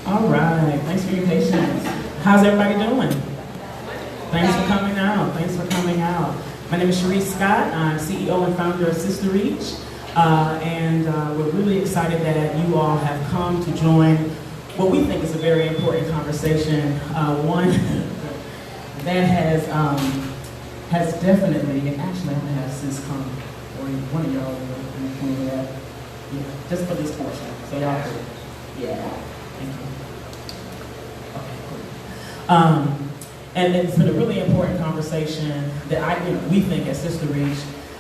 All right, thanks for your patience. How's everybody doing? Thanks for coming out. Thanks for coming out. My name is Sharice Scott. I'm CEO and founder of Sister Reach. And we're really excited that you all have come to join what we think is a very important conversation. One that has definitely, and actually I'm gonna have Sis come, or one of y'all in that. Yeah, just for this portion. So y'all could, yeah, thank you. Okay, cool. And it's been a really important conversation that we think at Sister Reach,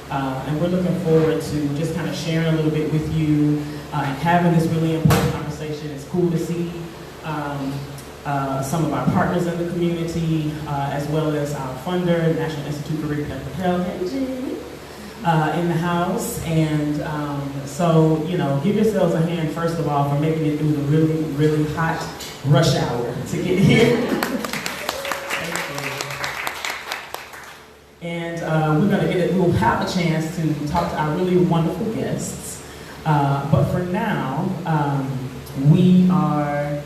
and we're looking forward to just kind of sharing a little bit with you and having this really important conversation. It's cool to see some of our partners in the community, as well as our funder, National Institute for Reproductive Health, in the house. And so, give yourselves a hand, first of all, for making it through the really, really hot rush hour to get here. And we'll have a chance to talk to our really wonderful guests. But for now, we are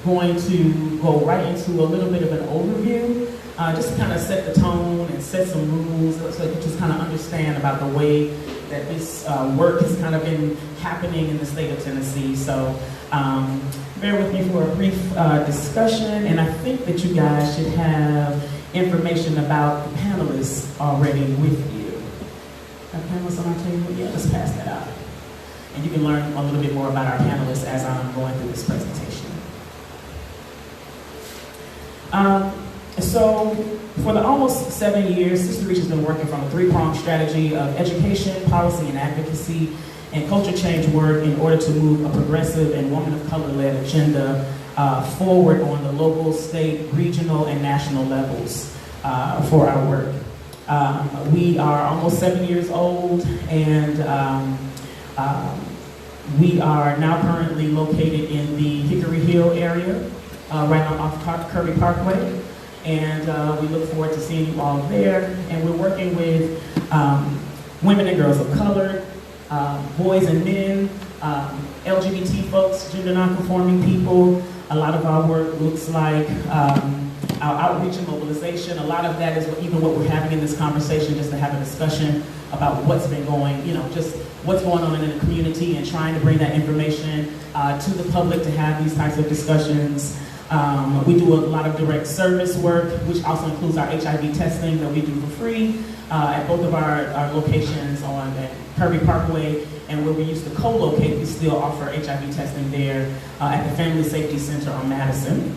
going to go right into a little bit of an overview, just to kind of set the tone and set some rules so you just kind of understand about the way that this work has kind of been happening in the state of Tennessee. So bear with me for a brief discussion, and I think that you guys should have information about the panelists already with you. Got panelists on our table? Yeah, let's pass that out. And you can learn a little bit more about our panelists as I'm going through this presentation. So for the almost 7 years, Sister Reach has been working from a three-pronged strategy of education, policy, and advocacy, and culture change work in order to move a progressive and woman of color-led agenda forward on the local, state, regional, and national levels for our work. We are almost 7 years old, and we are now currently located in the Hickory Hill area, right off Kirby Parkway. And we look forward to seeing you all there. And we're working with women and girls of color, boys and men, LGBT folks, gender non-conforming people. A lot of our work looks like our outreach and mobilization. A lot of that is even what we're having in this conversation, just to have a discussion about what's been going, just what's going on in the community and trying to bring that information to the public to have these types of discussions. We do a lot of direct service work, which also includes our HIV testing that we do for free at both of our locations on Kirby Parkway, and where we used to co-locate, we still offer HIV testing there at the Family Safety Center on Madison.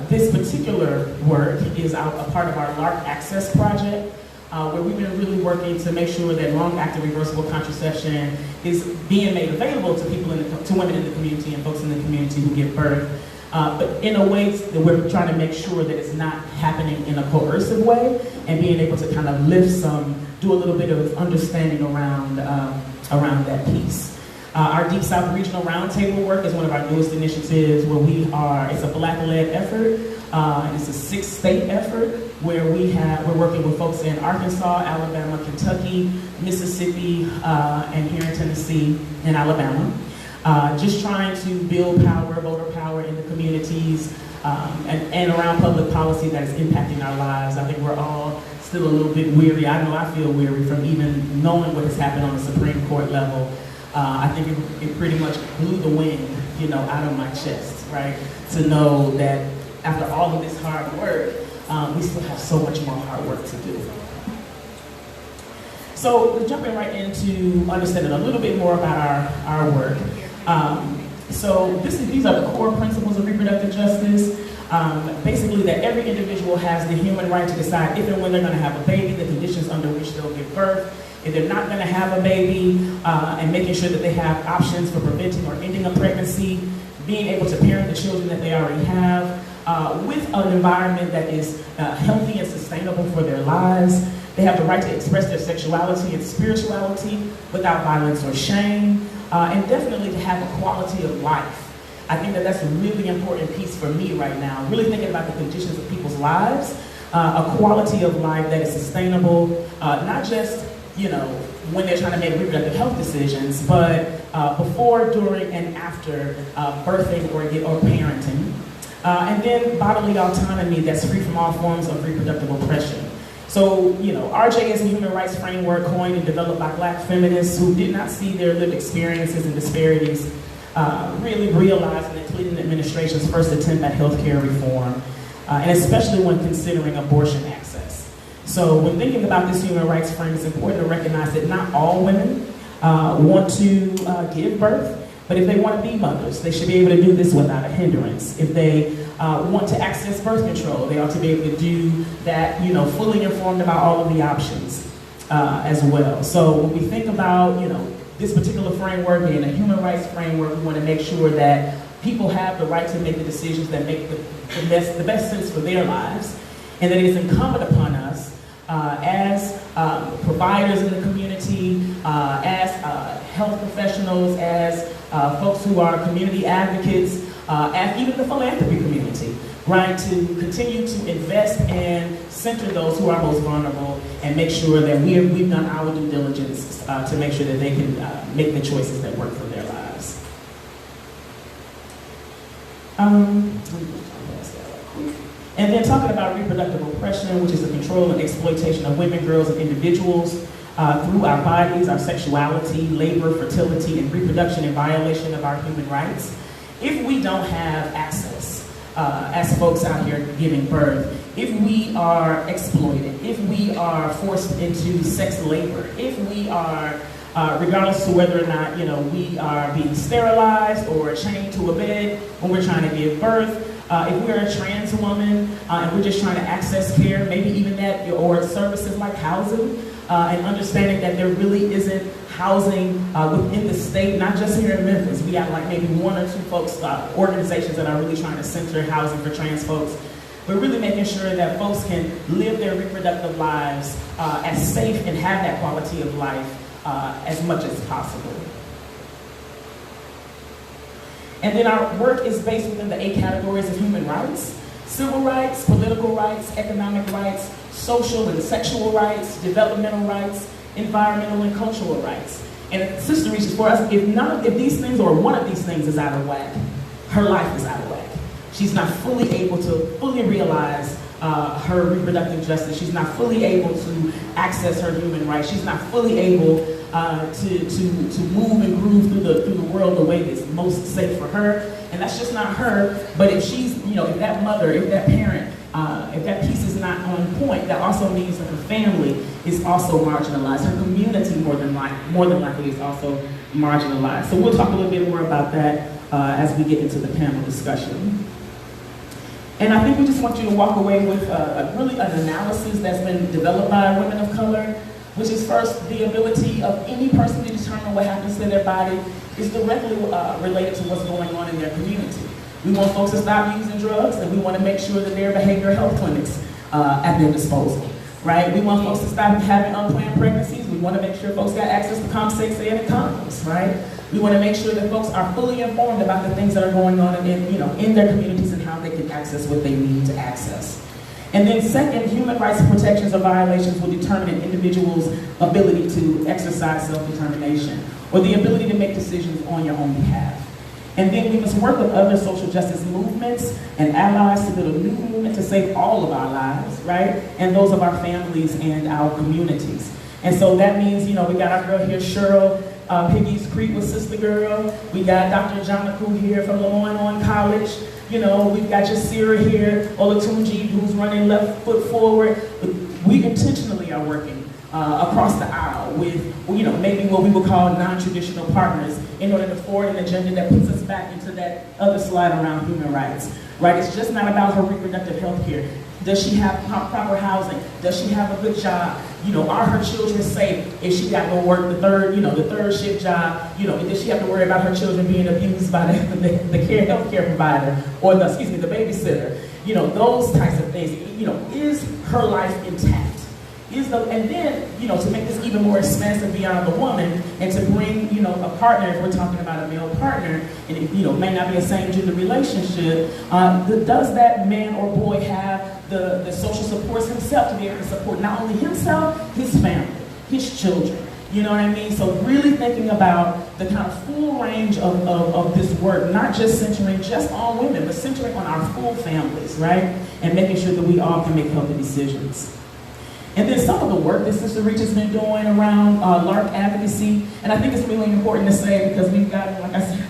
This particular work is a part of our LARC Access project, where we've been really working to make sure that long-acting reversible contraception is being made available to people to women in the community and folks in the community who give birth. But in a way that we're trying to make sure that it's not happening in a coercive way, and being able to kind of do a little bit of understanding around that piece. Our Deep South Regional Roundtable work is one of our newest initiatives where it's a Black-led effort, and it's a 6-state effort where we're working with folks in Arkansas, Alabama, Kentucky, Mississippi, and here in Tennessee and Alabama. Just trying to build voter power in the communities, and around public policy that is impacting our lives. I think we're all still a little bit weary. I know I feel weary from even knowing what has happened on the Supreme Court level. I think it pretty much blew the wind, out of my chest, right? To know that after all of this hard work, we still have so much more hard work to do. So jumping right into understanding a little bit more about our work. These are the core principles of reproductive justice. Basically, that every individual has the human right to decide if and when they're going to have a baby, the conditions under which they'll give birth, if they're not going to have a baby, and making sure that they have options for preventing or ending a pregnancy, being able to parent the children that they already have, with an environment that is healthy and sustainable for their lives. They have the right to express their sexuality and spirituality without violence or shame, and definitely to have a quality of life. I think that that's a really important piece for me right now, really thinking about the conditions of people's lives, a quality of life that is sustainable, not just, when they're trying to make reproductive health decisions, but before, during, and after birthing or parenting. And then bodily autonomy that's free from all forms of reproductive oppression. So, RJ is a human rights framework coined and developed by Black feminists who did not see their lived experiences and disparities really realized in the Clinton administration's first attempt at healthcare reform, and especially when considering abortion access. So when thinking about this human rights frame, it's important to recognize that not all women want to give birth, but if they want to be mothers, they should be able to do this without a hindrance. If they want to access birth control, they ought to be able to do that, fully informed about all of the options as well. So when we think about, this particular framework being a human rights framework, we want to make sure that people have the right to make the decisions that make the best sense for their lives, and that it is incumbent upon us as providers in the community, as health professionals, as folks who are community advocates, and even the philanthropy community, right, to continue to invest and center those who are most vulnerable and make sure that we've done our due diligence to make sure that they can make the choices that work for their lives. And then talking about reproductive oppression, which is the control and exploitation of women, girls, and individuals through our bodies, our sexuality, labor, fertility, and reproduction in violation of our human rights. If we don't have access as folks out here giving birth, if we are exploited, if we are forced into sex labor, if we are, regardless to whether or not we are being sterilized or chained to a bed when we're trying to give birth, if we're a trans woman and we're just trying to access care, maybe even that, or services like housing, and understanding that there really isn't housing within the state, not just here in Memphis. We have like maybe one or two folks, organizations that are really trying to center housing for trans folks. We're really making sure that folks can live their reproductive lives as safe and have that quality of life as much as possible. And then our work is based within the 8 categories of human rights: civil rights, political rights, economic rights, social and sexual rights, developmental rights, environmental and cultural rights. And Sister reaches for us, if these things or one of these things is out of whack, her life is out of whack. She's not fully able to fully realize her reproductive justice. She's not fully able to access her human rights. She's not fully able to move and groove through the world the way that's most safe for her. And that's just not her. But if she's, if that mother, if that parent, if that piece is not on point, that also means that her family is also marginalized. Her community, more than likely, is also marginalized. So we'll talk a little bit more about that as we get into the panel discussion. And I think we just want you to walk away with really an analysis that's been developed by women of color, which is first, the ability of any person to determine what happens to their body is directly related to what's going on in their community. We want folks to stop using drugs, and we want to make sure that there are behavioral health clinics at their disposal, right? We want folks to stop having unplanned pregnancies. We want to make sure folks got access to CompSexAid and condoms, right? We want to make sure that folks are fully informed about the things that are going on in their communities and how they can access what they need to access. And then second, human rights protections or violations will determine an individual's ability to exercise self-determination or the ability to make decisions on your own behalf. And then we must work with other social justice movements and allies to build a new movement to save all of our lives, right? And those of our families and our communities. And so that means, we got our girl here, Cheryl Piggy's Creek with Sister Girl. We got Dr. Janaku here from Lemoyne College. We've got Jasira here, Olatunji, who's running Left Foot Forward. We intentionally are working across the aisle with, maybe what we would call non-traditional partners in order to forward an agenda that puts us back into that other slide around human rights, right? It's just not about her reproductive health care. Does she have proper housing? Does she have a good job? Are her children safe if she got to work the third shift job? Does she have to worry about her children being abused by the healthcare provider or the babysitter? Those types of things. Is her life intact? And then, to make this even more expansive beyond the woman and to bring, a partner, if we're talking about a male partner, and it, may not be a same gender relationship, does that man or boy have the social supports himself to be able to support not only himself, his family, his children, You know what I mean? So really thinking about the kind of full range of this work, not just centering just on women, but centering on our full families, right? And making sure that we all can make healthy decisions. And then some of the work that Sister Reach has been doing around LARC advocacy, and I think it's really important to say because we've gotten, like I said,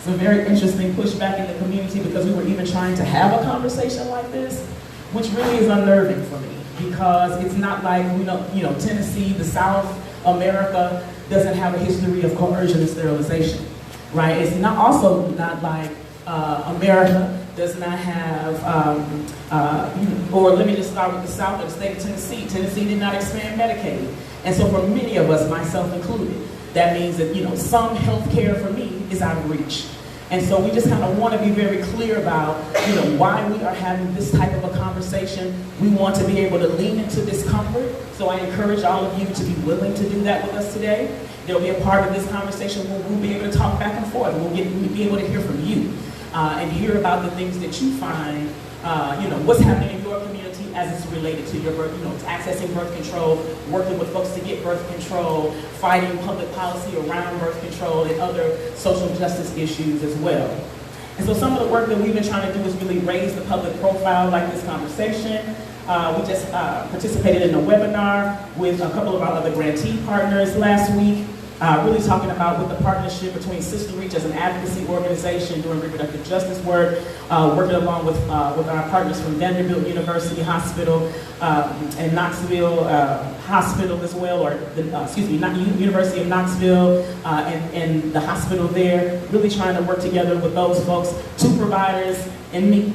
some very interesting pushback in the community because we were even trying to have a conversation like this, which really is unnerving for me because it's not like, you know, Tennessee, the South, America doesn't have a history of coercion and sterilization, right? It's also not like America does not have, or let me just start with the South or the state of Tennessee. Tennessee did not expand Medicaid. And so for many of us, myself included, that means that, you know, some health care for me is out of reach. And so we just kind of want to be very clear about, you know, why we are having this type of a conversation. We want to be able to lean into discomfort. So I encourage all of you to be willing to do that with us today. There'll be a part of this conversation where we'll be able to talk back and forth. We'll be able to hear from you and hear about the things that you find, you know, what's happening in your community as it's related to your birth, you know, accessing birth control, working with folks to get birth control, fighting public policy around birth control and other social justice issues as well. And so some of the work that we've been trying to do is really raise the public profile like this conversation. We just participated in a webinar with a couple of our other grantee partners last week, really talking about with the partnership between Sister Reach as an advocacy organization doing reproductive justice work, working along with our partners from Vanderbilt University Hospital and Knoxville Hospital as well, or University of Knoxville and the hospital there, really trying to work together with those folks, two providers and me.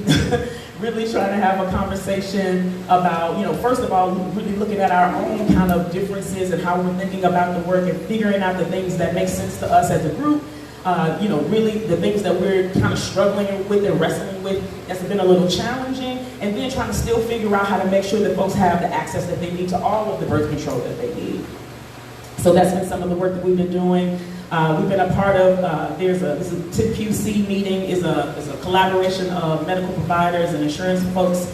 Really trying to have a conversation about, you know, first of all, really looking at our own kind of differences and how we're thinking about the work and figuring out the things that make sense to us as a group. You know, really the things that we're kind of struggling with and wrestling with that's been a little challenging, and then trying to still figure out how to make sure that folks have the access that they need to all of the birth control that they need. So that's been some of the work that we've been doing. We've been a part of, this TIPQC meeting is a collaboration of medical providers and insurance folks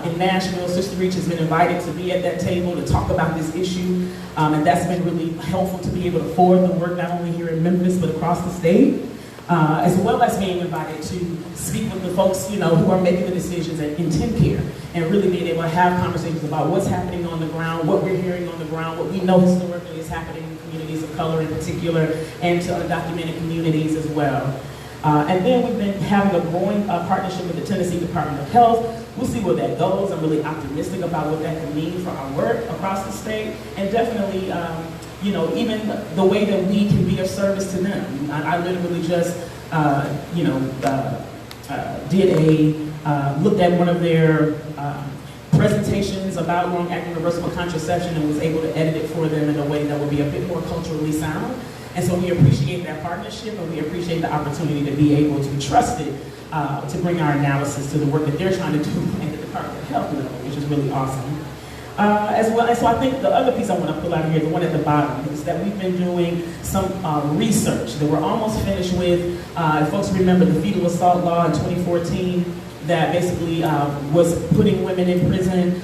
in Nashville. Sister Reach has been invited to be at that table to talk about this issue, and that's been really helpful to be able to forward the work not only here in Memphis but across the state, as well as being invited to speak with the folks, you know, who are making the decisions in TennCare, and really being able to have conversations about what's happening on the ground, what we're hearing on the ground, what we know historically is happening in communities of color in particular, and to undocumented communities as well. And then we've been having a growing partnership with the Tennessee Department of Health. We'll see where that goes. I'm really optimistic about what that can mean for our work across the state, and definitely, you know, even the way that we can be of service to them. I literally just, you know, looked at one of their presentations about long-acting reversible contraception and was able to edit it for them in a way that would be a bit more culturally sound. And so we appreciate that partnership, and we appreciate the opportunity to be able to be trusted to bring our analysis to the work that they're trying to do at the Department of Health level, which is really awesome. As well, and so I think the other piece I want to pull out here, the one at the bottom, is that we've been doing some research that we're almost finished with. If folks remember the fetal assault law in 2014, that basically was putting women in prison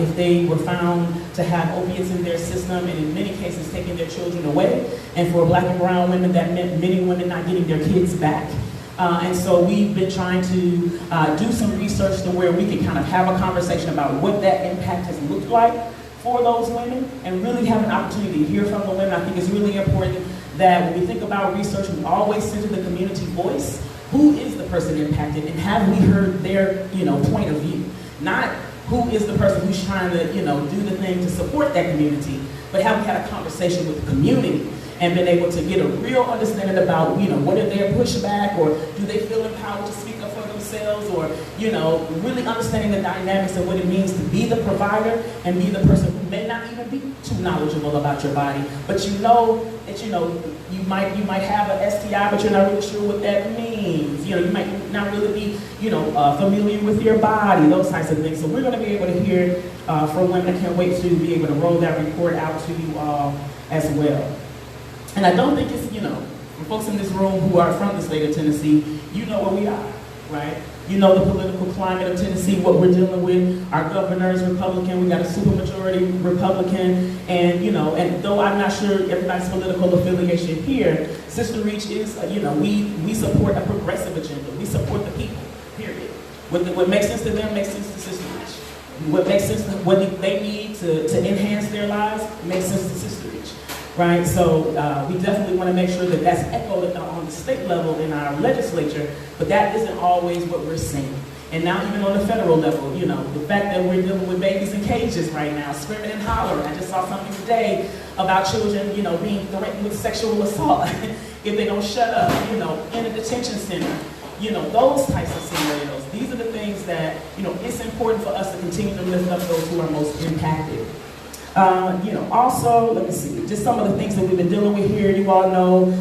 if they were found to have opiates in their system, and in many cases taking their children away. And for Black and brown women, that meant many women not getting their kids back. And so we've been trying to do some research to where we can kind of have a conversation about what that impact has looked like for those women, and really have an opportunity to hear from the women. I think it's really important that when we think about research, we always center the community voice. Who is the person impacted, and have we heard their, you know, point of view? Not who is the person who's trying to, you know, do the thing to support that community, but have we had a conversation with the community and been able to get a real understanding about, you know, what are their pushback, or do they feel empowered to speak up for themselves, or, you know, really understanding the dynamics of what it means to be the provider and be the person who may not even be too knowledgeable about your body, but you know that, you know, you might have an STI, but you're not really sure what that means. You know, you might not really be, you know, familiar with your body, those types of things. So we're going to be able to hear from women. I can't wait to be able to roll that report out to you all as well. And I don't think it's, you know, for folks in this room who are from the state of Tennessee, you know where we are, right? You know the political climate of Tennessee, what we're dealing with. Our governor is Republican, we got a supermajority Republican, and and though I'm not sure everybody's political affiliation here, Sister Reach is, we support a progressive agenda. We support the people, period. What makes sense to them makes sense to Sister Reach. What makes sense, what they need to enhance their lives makes sense to Sister Reach. Right, so we definitely want to make sure that that's echoed on the state level in our legislature, but that isn't always what we're seeing. And now even on the federal level, the fact that we're dealing with babies in cages right now, screaming and hollering. I just saw something today about children, being threatened with sexual assault if they don't shut up, in a detention center. Those types of scenarios. These are the things that, it's important for us to continue to lift up those who are most impacted. Also, let me see, just some of the things that we've been dealing with here. You all know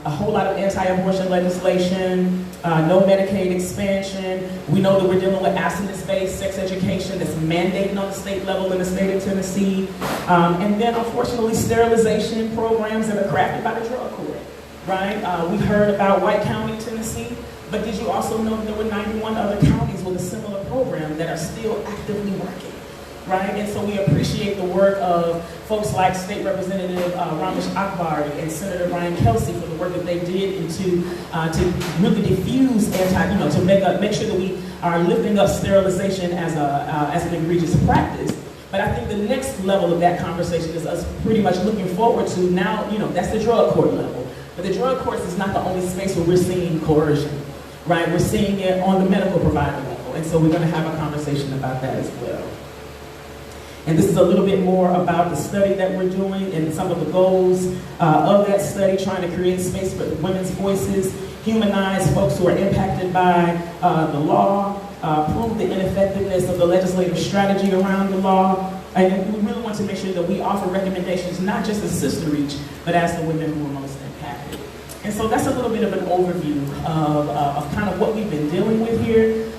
a whole lot of anti-abortion legislation, no Medicaid expansion. We know that we're dealing with abstinence-based sex education that's mandated on the state level in the state of Tennessee. And then, unfortunately, sterilization programs that are crafted by the drug court, right? We heard about White County, Tennessee, but did you also know that there were 91 other counties with a similar program that are still actively working? Right, and so we appreciate the work of folks like State Representative Ramesh Akbari and Senator Brian Kelsey for the work that they did into to really diffuse to make sure that we are lifting up sterilization as an egregious practice. But I think the next level of that conversation is us pretty much looking forward to now. That's the drug court level, but the drug courts is not the only space where we're seeing coercion. Right, we're seeing it on the medical provider level, and so we're going to have a conversation about that as well. And this is a little bit more about the study that we're doing and some of the goals of that study, trying to create space for women's voices, humanize folks who are impacted by the law, prove the ineffectiveness of the legislative strategy around the law. And we really want to make sure that we offer recommendations, not just as Sister Reach, but as the women who are most impacted. And so that's a little bit of an overview of kind of what we've been dealing with here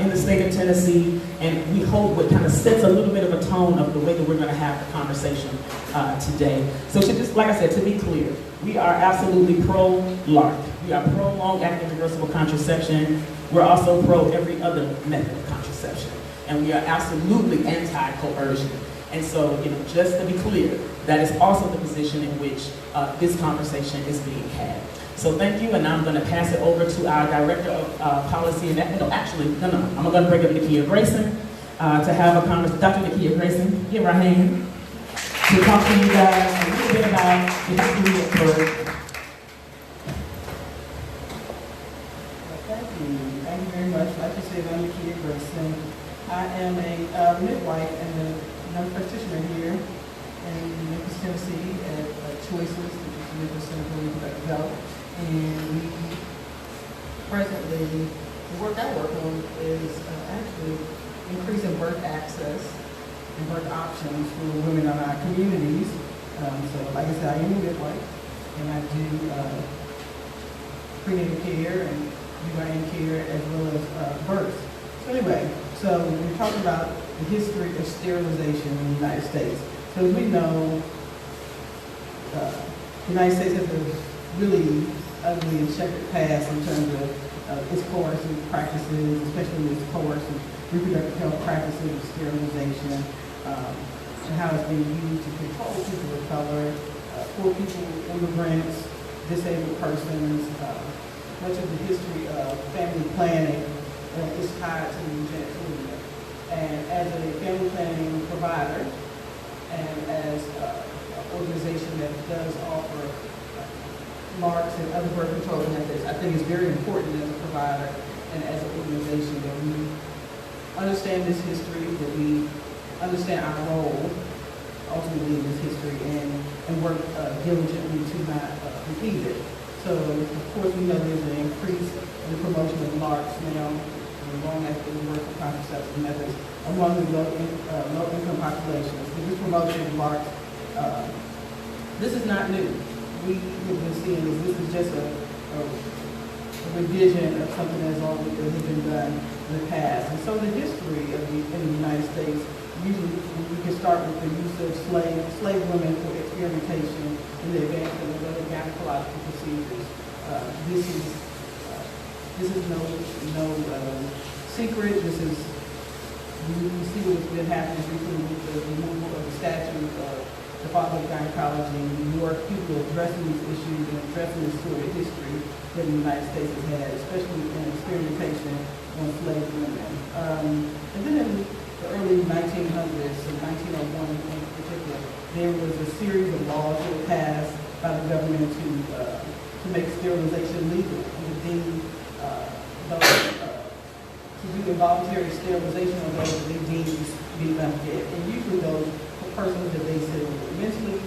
in the state of Tennessee, and we hope it kind of sets a little bit of a tone of the way that we're going to have the conversation today. So to just, like I said, to be clear, we are absolutely pro-LARC. We are pro-long-acting reversible contraception. We're also pro every other method of contraception. And we are absolutely anti-coercion. And so, just to be clear, that is also the position in which this conversation is being had. So thank you, and now I'm going to pass it over to our Director of Policy and I'm going to bring up Nakia Grayson to have a conversation. Dr. Nakia Grayson, give her a hand to talk to you guys a little bit about the history of birth. Thank you very much. Like you said, I'm Nakia Grayson. I am a midwife and a nurse practitioner here in Memphis, Tennessee at Choices, which is the Memphis Center for Reproductive Health. And presently, the work I work on is actually increasing birth access and birth options for women in our communities. So, like I said, I am a midwife, and I do prenatal care and uterine care as well as birth. So anyway, so we're talking about the history of sterilization in the United States. So as we know, the United States has a really ugly and checkered past in terms of its coercive practices, especially its coercive reproductive health practices of sterilization, and how it's being used to control people of color, poor people, immigrants, disabled persons. Much of the history of family planning is tied to the eugenics movement. And as a family planning provider, and as an organization that does offer LARCs and other birth control methods, I think it's very important as a provider and as an organization that we understand this history, that we understand our role ultimately in this history, and work diligently to not repeat it. So, of course, we know there's an increase in the promotion of LARCs now, long-acting reversible contraceptive methods among the low-income populations. But this promotion of LARCs, this is not new. We have been seeing this is just a revision of something that has already been done in the past. And so the history of in the United States, usually we can start with the use of slave women for experimentation in the advancement of other gynecological procedures. This is This is no secret. This is, you see what's been happening recently with the removal of the statue of the father of gynecology in New York. People are addressing these issues and addressing the sort of history that the United States has had, especially in experimentation on slave women. And then in the early 1900s, in 1901 in particular, there was a series of laws that were passed by the government to make sterilization legal and to deem to do involuntary sterilization of those that they deemed to be unfit. And usually those persons that they said were mentally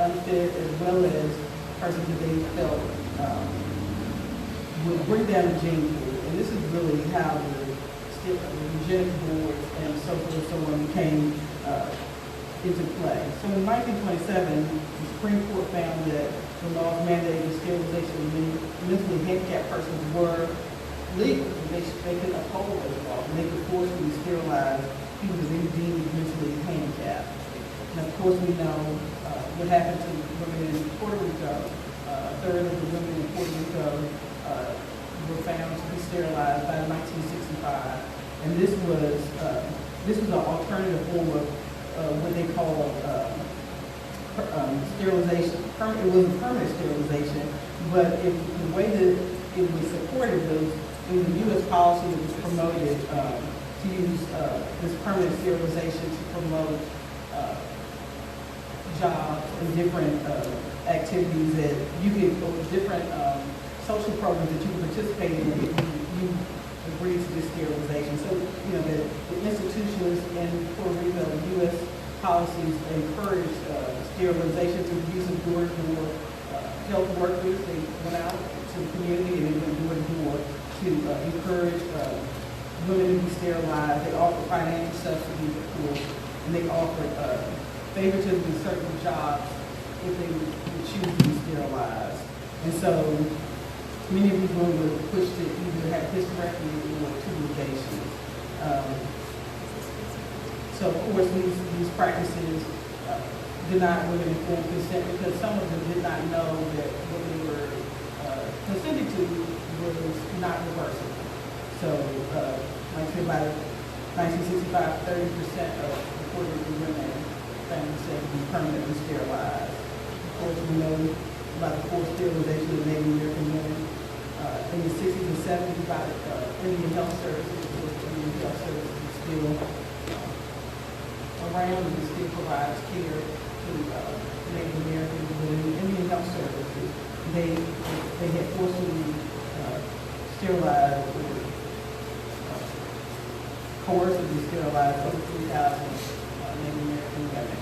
unfit, as well as persons that they felt would bring down the gene pool. And this is really how the eugenic boards and so forth and so on became into play. So in 1927, the Supreme Court found that the laws mandating sterilization of mentally handicapped persons were legal. They could uphold those laws, and they could forcibly sterilize people that they deemed mentally handicapped. And of course, we know what happened to women in Puerto Rico. A third of the women in Puerto Rico were found to be sterilized by 1965, and this was an alternative form of what they call sterilization. It wasn't permanent sterilization, but the way that it was supported was in the U.S. policy that was promoted to use this permanent sterilization to promote jobs and different activities that you could, or different social programs that you could participate in if you agreed to this sterilization. So, you know, the institutions in Puerto Rico, U.S. policies encourage sterilization through the use of door-to-door health workers. They went out to the community and they went door-to-door to encourage women to be sterilized. They offered financial subsidies, of course, and they offered favoritism in certain jobs if they would choose to be sterilized. And so many of these women were pushed to either have hysterectomy or tubulation. So of course these practices denied women informed consent because some of them did not know that what they were consenting to was not reversible. So like I said, by 1965, 30% of the Puerto Rican women found themselves to be permanently sterilized. Of course, we know about the forced sterilization of Native American women. In the 60s and 70s, by Indian Health Services. Of course, Indian Health Services is still around and still provides care to Native Americans. But in Indian Health Services, they had forcibly sterilized or coercively sterilized over 3,000 Native American women.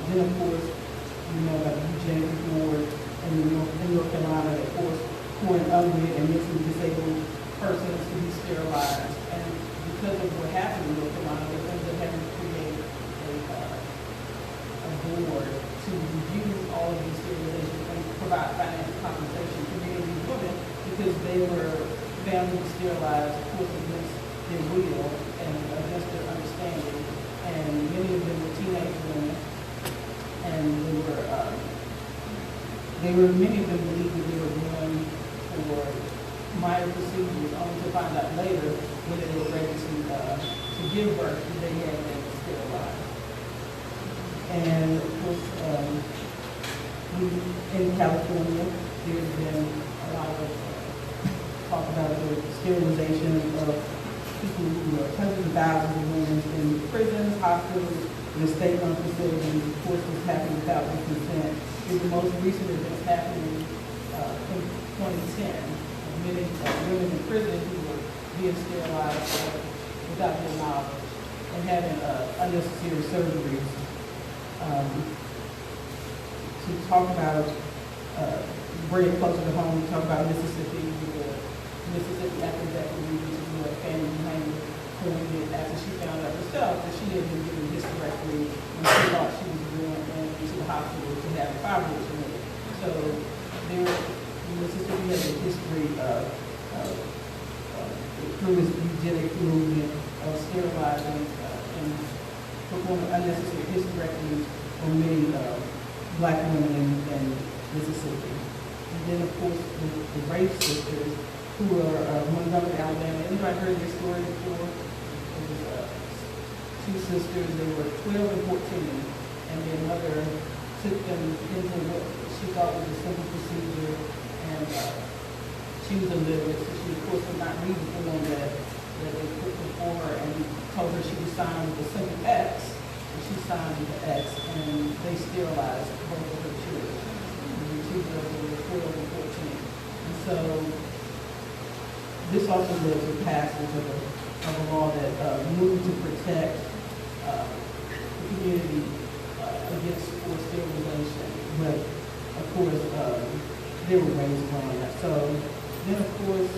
Then, of course, we know about the eugenics board in North Carolina that forced poor and ugly and mentally disabled persons to be sterilized. And because of what happened in North Carolina, they ended up having to create a board to review all of these sterilizations and provide financial compensation to many of these women because they were found to be sterilized, of course, against their will and against their understanding. And many of them were teenage women, and many of them believed that they were going for minor procedures, only to find out later when they were ready to give birth that they had been sterilized. And of course, in California, there's been a lot of talk about the sterilization of people who are hundreds of thousands of women in prisons, hospitals, and state-run facilities. Of course, this happened without the consent. The most recent events happening in 2010. Many women in prison who were being sterilized without their knowledge and having unnecessary surgeries. To talk about, bring it closer to home, we talk about Mississippi, the Mississippi Appalachian region, where Fannie Lou Hamer pointed after she found out herself that she had been given hysterectomy when she thought she was going into the hospital to have a fibroid removed. So Mississippi has a history of through this eugenic movement of sterilizing and performing unnecessary hysterectomies for many black women in Mississippi. And then of course the Rafe sisters, who who are Montgomery, Alabama. Anybody heard this story before? It was two sisters. They were 12 and 14, and their mother took them into what she thought was a simple procedure, and she was illiterate, so she of course could not read the form that they put before her, and told her she would sign with a simple X, and she signed with the X, and they sterilized both of her children. The two girls were 12 and 14. And so this also led to passage of a law that moved to protect the community against forced sterilization. But of course, they were raised on that. So then, of course,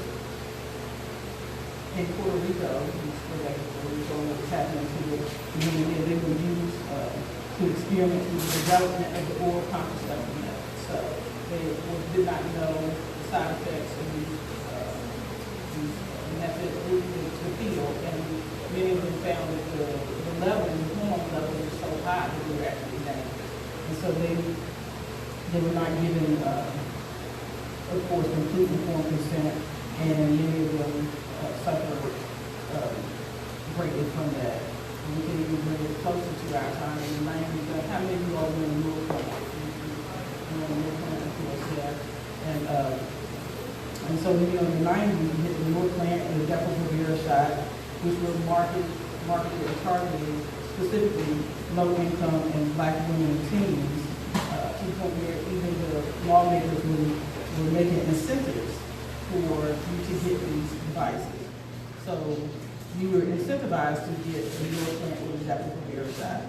in Puerto Rico, what's happening to the community, they were used to experiment with the development of the oral contraceptive method. So they did not know the side effects of these methods in the field, and many of them found that the level, the hormone level was so high that they were actually dangerous. And so they were not given, of course, complete informed consent, and many of them suffered greatly from that. And we can even bring it closer to our time in the 90s. How many of you all were in North Carolina? And so, in the 90s, we hit the Norplant and the Depo-Provera shot, which were marketed and targeted specifically low-income and black women and teens, to the point where even the lawmakers were making incentives for you to get these devices. So you were incentivized to get the Norplant or the Depo-Provera shot.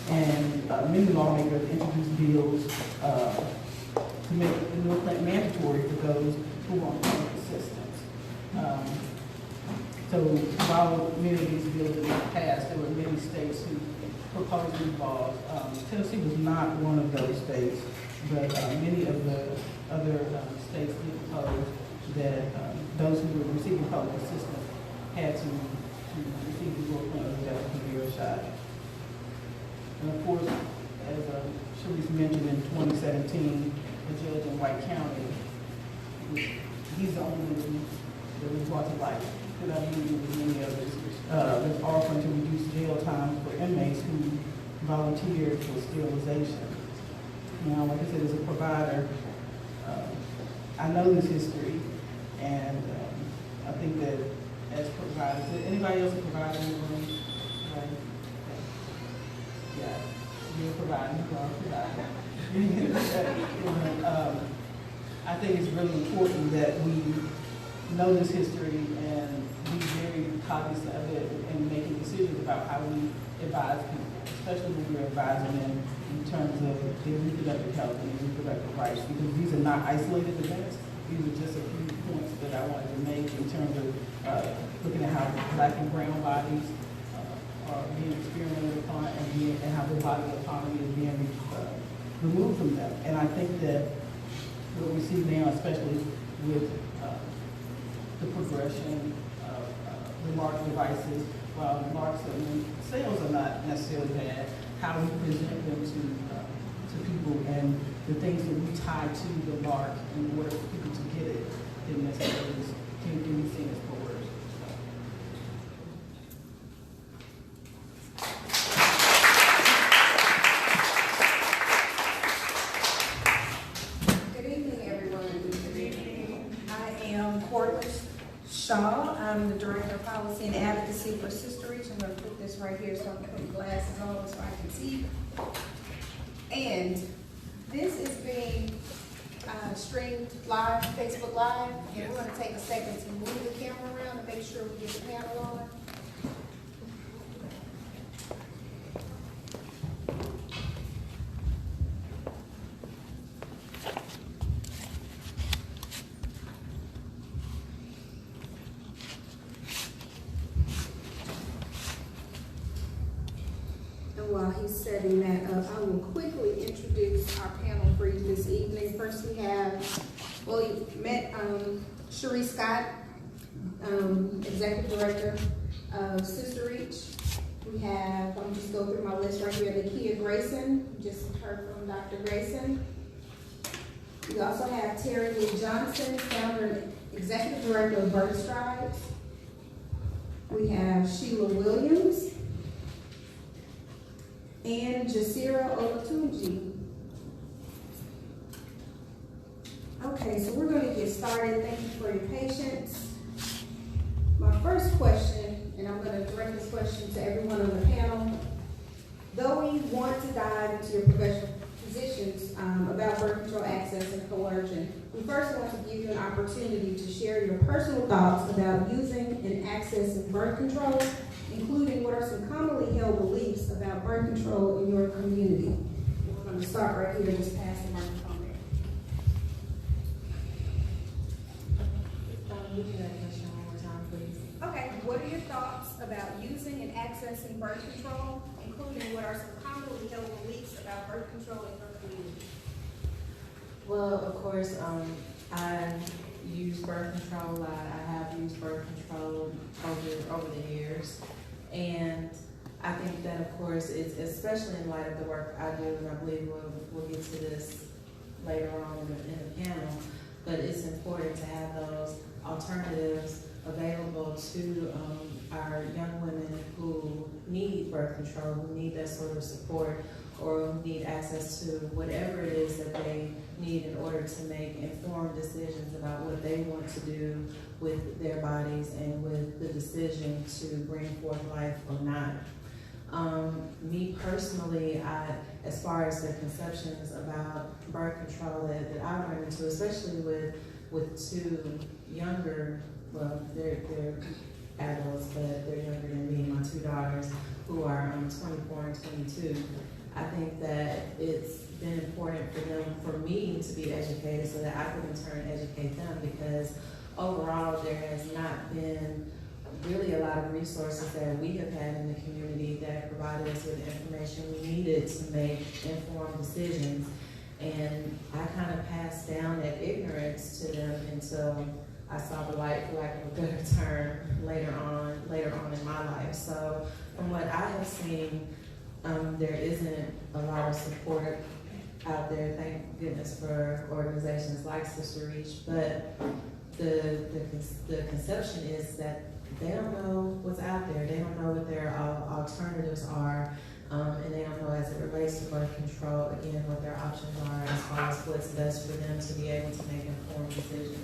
And many lawmakers introduced bills to make the Norplant mandatory for those who want public assistance. So while many of these bills did not pass, there were many states who proposed these laws. Tennessee was not one of those states, but many of the other states did propose that those who were receiving public assistance had to receive the Norplant or the Depo-Provera shot. And of course, as Sharice mentioned, in 2017, a judge in White County, he's the only one that was brought to light, because I believe with many others, was offering to reduce jail time for inmates who volunteered for sterilization. Now, like I said, as a provider, I know this history, and I think that as providers, anybody else a provider in the room? Right? Yeah, you're a provider, you are a provider. I think it's really important that we know this history and be very cognizant of it and making decisions about how we advise people, especially when we're advising them in terms of their reproductive health and their reproductive rights, because these are not isolated events. These are just a few points that I wanted to make in terms of looking at how black and brown bodies are being experimented upon and how their body autonomy is being removed from them. And I think that what we see now, especially with the progression of the LARC devices, while LARCs and sales are not necessarily bad, how we present them to people and the things that we tie to the LARC in order for people to get it in necessarily can be seen as coercion. Shaw. I'm the Director of Policy and Advocacy for Sister Reach. I'm going to put this right here so I can put the glasses on so I can see. And this is being streamed live, Facebook Live, and we're going to take a second to move the camera around and make sure we get the panel on. While he's setting that up, I will quickly introduce our panel for you this evening. First we have, well, you met Sharice Scott, Executive Director of Sister Reach. We have, I'm just go through my list right here, Lakia Grayson, you just heard from Dr. Grayson. We also have Terry Lee Johnson, Founder and Executive Director of Birth Strides. We have Sheila Williams and Jasira Olatunji. Okay, so we're going to get started. Thank you for your patience. My first question, and I'm going to direct this question to everyone on the panel. Though we want to dive into your professional positions about birth control access and coercion, we first want to give you an opportunity to share your personal thoughts about using and accessing birth control, including what are some commonly held beliefs about birth control in your community. We're going to start right here, just pass the microphone there. Would you like to question one more time, please? Okay, what are your thoughts about using and accessing birth control, including what are some commonly held beliefs about birth control in your community? Well, of course, I use birth control a lot. I have used birth control over the years. And I think that, of course, it's especially in light of the work I do, and I believe we'll get to this later on in the panel, but it's important to have those alternatives available to our young women who need birth control, who need that sort of support, or who need access to whatever it is that they need in order to make informed decisions about what they want to do with their bodies and with the decision to bring forth life or not. Me personally, as far as the conceptions about birth control that I run into, especially with two younger, well, they're adults, but they're younger than me, my two daughters, who are 24 and 22. I think that it's been important for me to be educated so that I can in turn educate them, because overall there has not been really a lot of resources that we have had in the community that provided us with information we needed to make informed decisions. And I kind of passed down that ignorance to them until I saw the light, for lack of a better term, later on in my life. So from what I have seen, there isn't a lot of support out there, thank goodness for organizations like Sister Reach, but the conception is that they don't know what's out there. They don't know what their alternatives are, and they don't know as it relates to birth control, again, what their options are as far as what's best for them to be able to make informed decisions.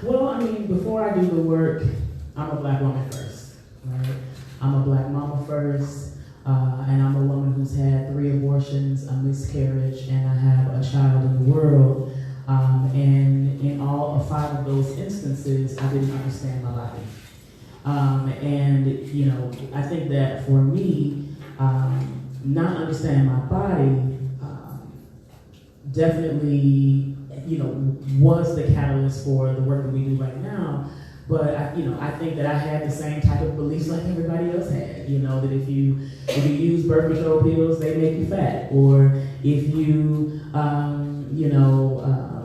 Well, I mean, before I do the work, I'm a black woman first, right? I'm a black mama first, and I'm a woman who's had 3 abortions, a miscarriage, and I have a child in the world. And in all 5 of those instances, I didn't understand my body. And, you know, I think that for me, not understanding my body definitely, you know, was the catalyst for the work that we do right now. But I think that I had the same type of beliefs like everybody else had. You know, that if you use birth control pills, they make you fat, or if you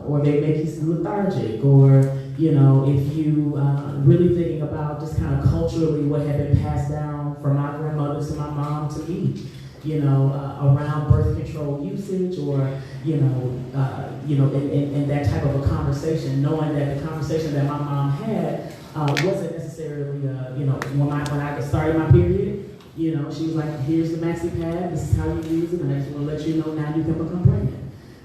or they make you lethargic, or if you really thinking about just kind of culturally what had been passed down from my grandmother to my mom to me, around birth control usage, or in that type of a conversation, knowing that the conversation that my mom had wasn't necessarily, when I started my period, she was like, here's the maxi pad, this is how you use it, and I just want to let you know now you can become pregnant,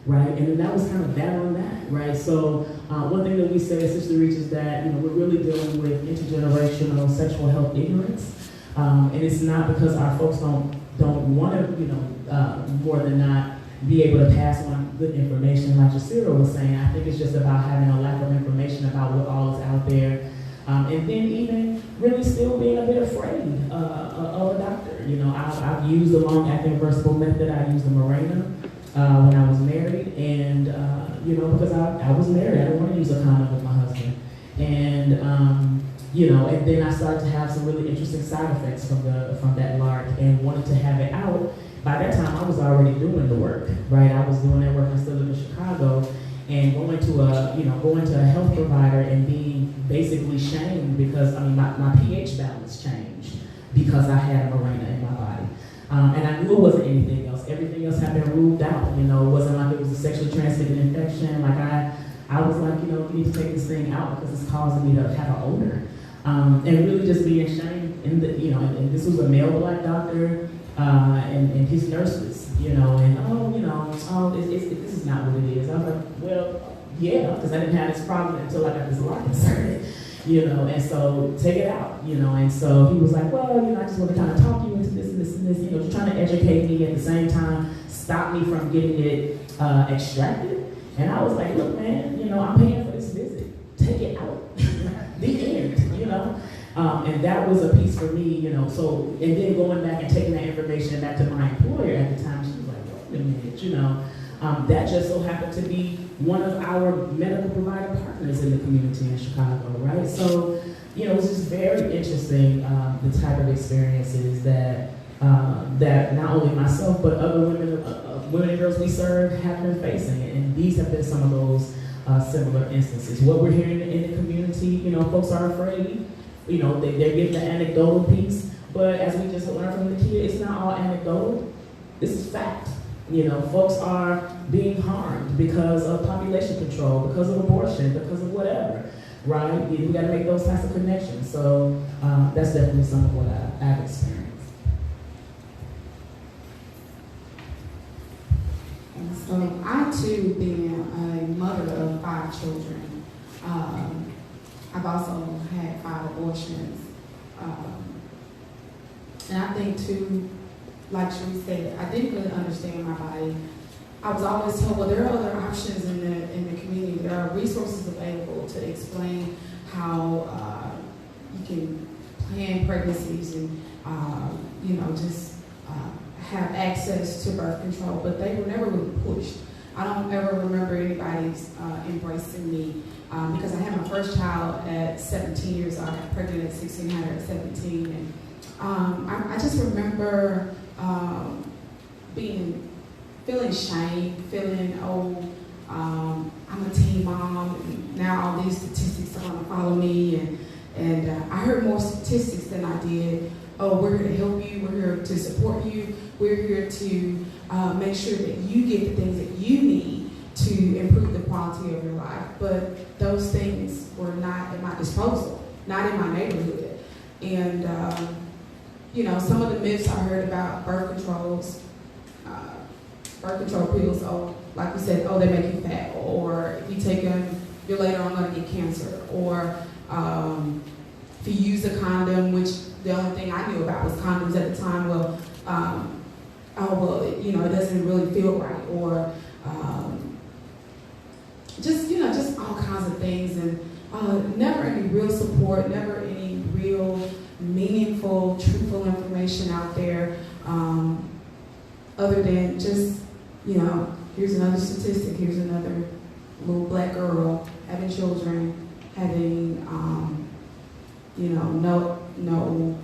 right? And then that was kind of that on that, right? So one thing that we say at Sister Reach is that, we're really dealing with intergenerational sexual health ignorance, and it's not because our folks don't want to, more than not, be able to pass on good information, like Jasira was saying. I think it's just about having a lack of information about what all is out there. And then even really still being a bit afraid of a doctor. I've used the long-acting reversible method. I used the Mirena when I was married, and because I was married, I didn't want to use a condom with my husband. And and then I started to have some really interesting side effects from that LARC, and wanted to have it out. By that time, I was already doing the work, right? I was doing that work. I still live in Chicago, and going to a health provider and being basically shamed because my pH balance changed because I had a Mirena in my body, and I knew it wasn't anything else. everything else had been ruled out. You know, it wasn't like it was a sexually transmitted infection. Like I was like, you know, you need to take this thing out because it's causing me to have an odor. And really just being shamed in the, you know, and this was a male black doctor, and his nurses, you know, and this is not what it is. I was like, well, yeah, because I didn't have this problem until I got this law inserted, you know, and so take it out, you know, and so he was like, well, you know, I just want to kind of talk you into this and this and this, you know, just trying to educate me at the same time, stop me from getting it extracted. And I was like, look, man, you know, I'm paying for this visit. Take it out. The end, you know. And that was a piece for me, you know. So, and then going back and taking that information back to my employer at the time, she was like, wait a minute, you know. That just so happened to be one of our medical provider partners in the community in Chicago, right? So, you know, it was just very interesting, the type of experiences that not only myself, but other women and girls we serve have been facing. And these have been some of those similar instances. What we're hearing in the community, you know, folks are afraid, you know, they're getting the anecdotal piece, but as we just learned from the kid, it's not all anecdotal, this is fact. You know, folks are being harmed because of population control, because of abortion, because of whatever, right? We got to make those types of connections. So that's definitely some of what I've experienced. And so I too, being a mother of 5 children, I've also had 5 abortions. And I think too, like Cherie said, I didn't really understand my body. I was always told, well, there are other options in the community. There are resources available to explain how you can plan pregnancies and, you know, just have access to birth control. But they were never really pushed. I don't ever remember anybody's embracing me because I had my first child at 17 years old. I got pregnant at 16, I had her at 17. And I just remember feeling shame, feeling, I'm a teen mom, and now all these statistics are going to follow me. And I heard more statistics than I did. Oh, we're here to help you, we're here to support you, we're here to make sure that you get the things that you need to improve the quality of your life. But those things were not at my disposal, not in my neighborhood. And you know, some of the myths I heard about birth control pills, like you said, they make you fat, or if you take them, you're later on going to get cancer, or if you use a condom, which the only thing I knew about was condoms at the time, you know, it doesn't really feel right, or just all kinds of things, and never any real support, never any real meaningful, truthful information out there, other than just, you know, here's another statistic, here's another little black girl having children, having, you know,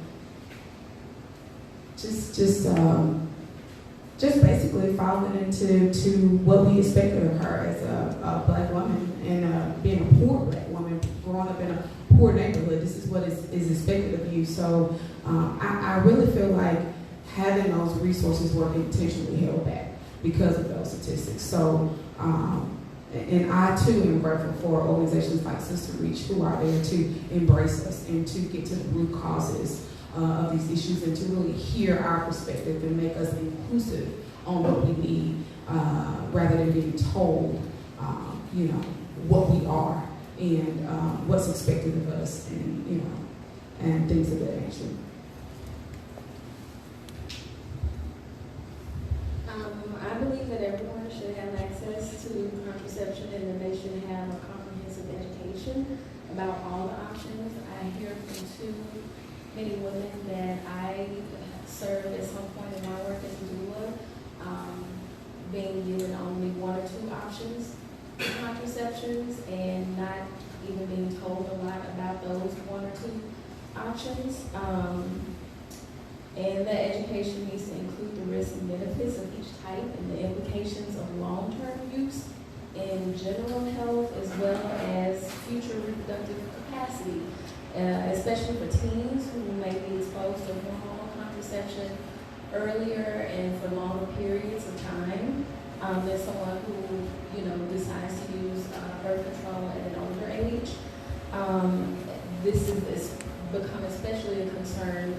just basically falling into what we expected of her as a black woman, and being a poor black woman, growing up in a poor neighborhood. This is what is expected of you. So I really feel like having those resources were intentionally held back because of those statistics. So, and I too am grateful for organizations like Sister Reach, who are there to embrace us and to get to the root causes of these issues, and to really hear our perspective and make us inclusive on what we need, rather than being told, you know, what we are and what's expected of us, and, you know, and things of that nature. I believe that everyone should have access to contraception, and that they should have a comprehensive education about all the options. I hear from too many women that I served at some point in my work as a doula, being given only 1 or 2 options for contraceptions, and not even being told a lot about those 1 or 2 options. And that education needs to include the risks and benefits of each type, and the implications of long-term use in general health, as well as future reproductive capacity, especially for teens who may be exposed to hormonal contraception earlier and for longer periods of There's someone who, decides to use birth control at an older age. This is become especially a concern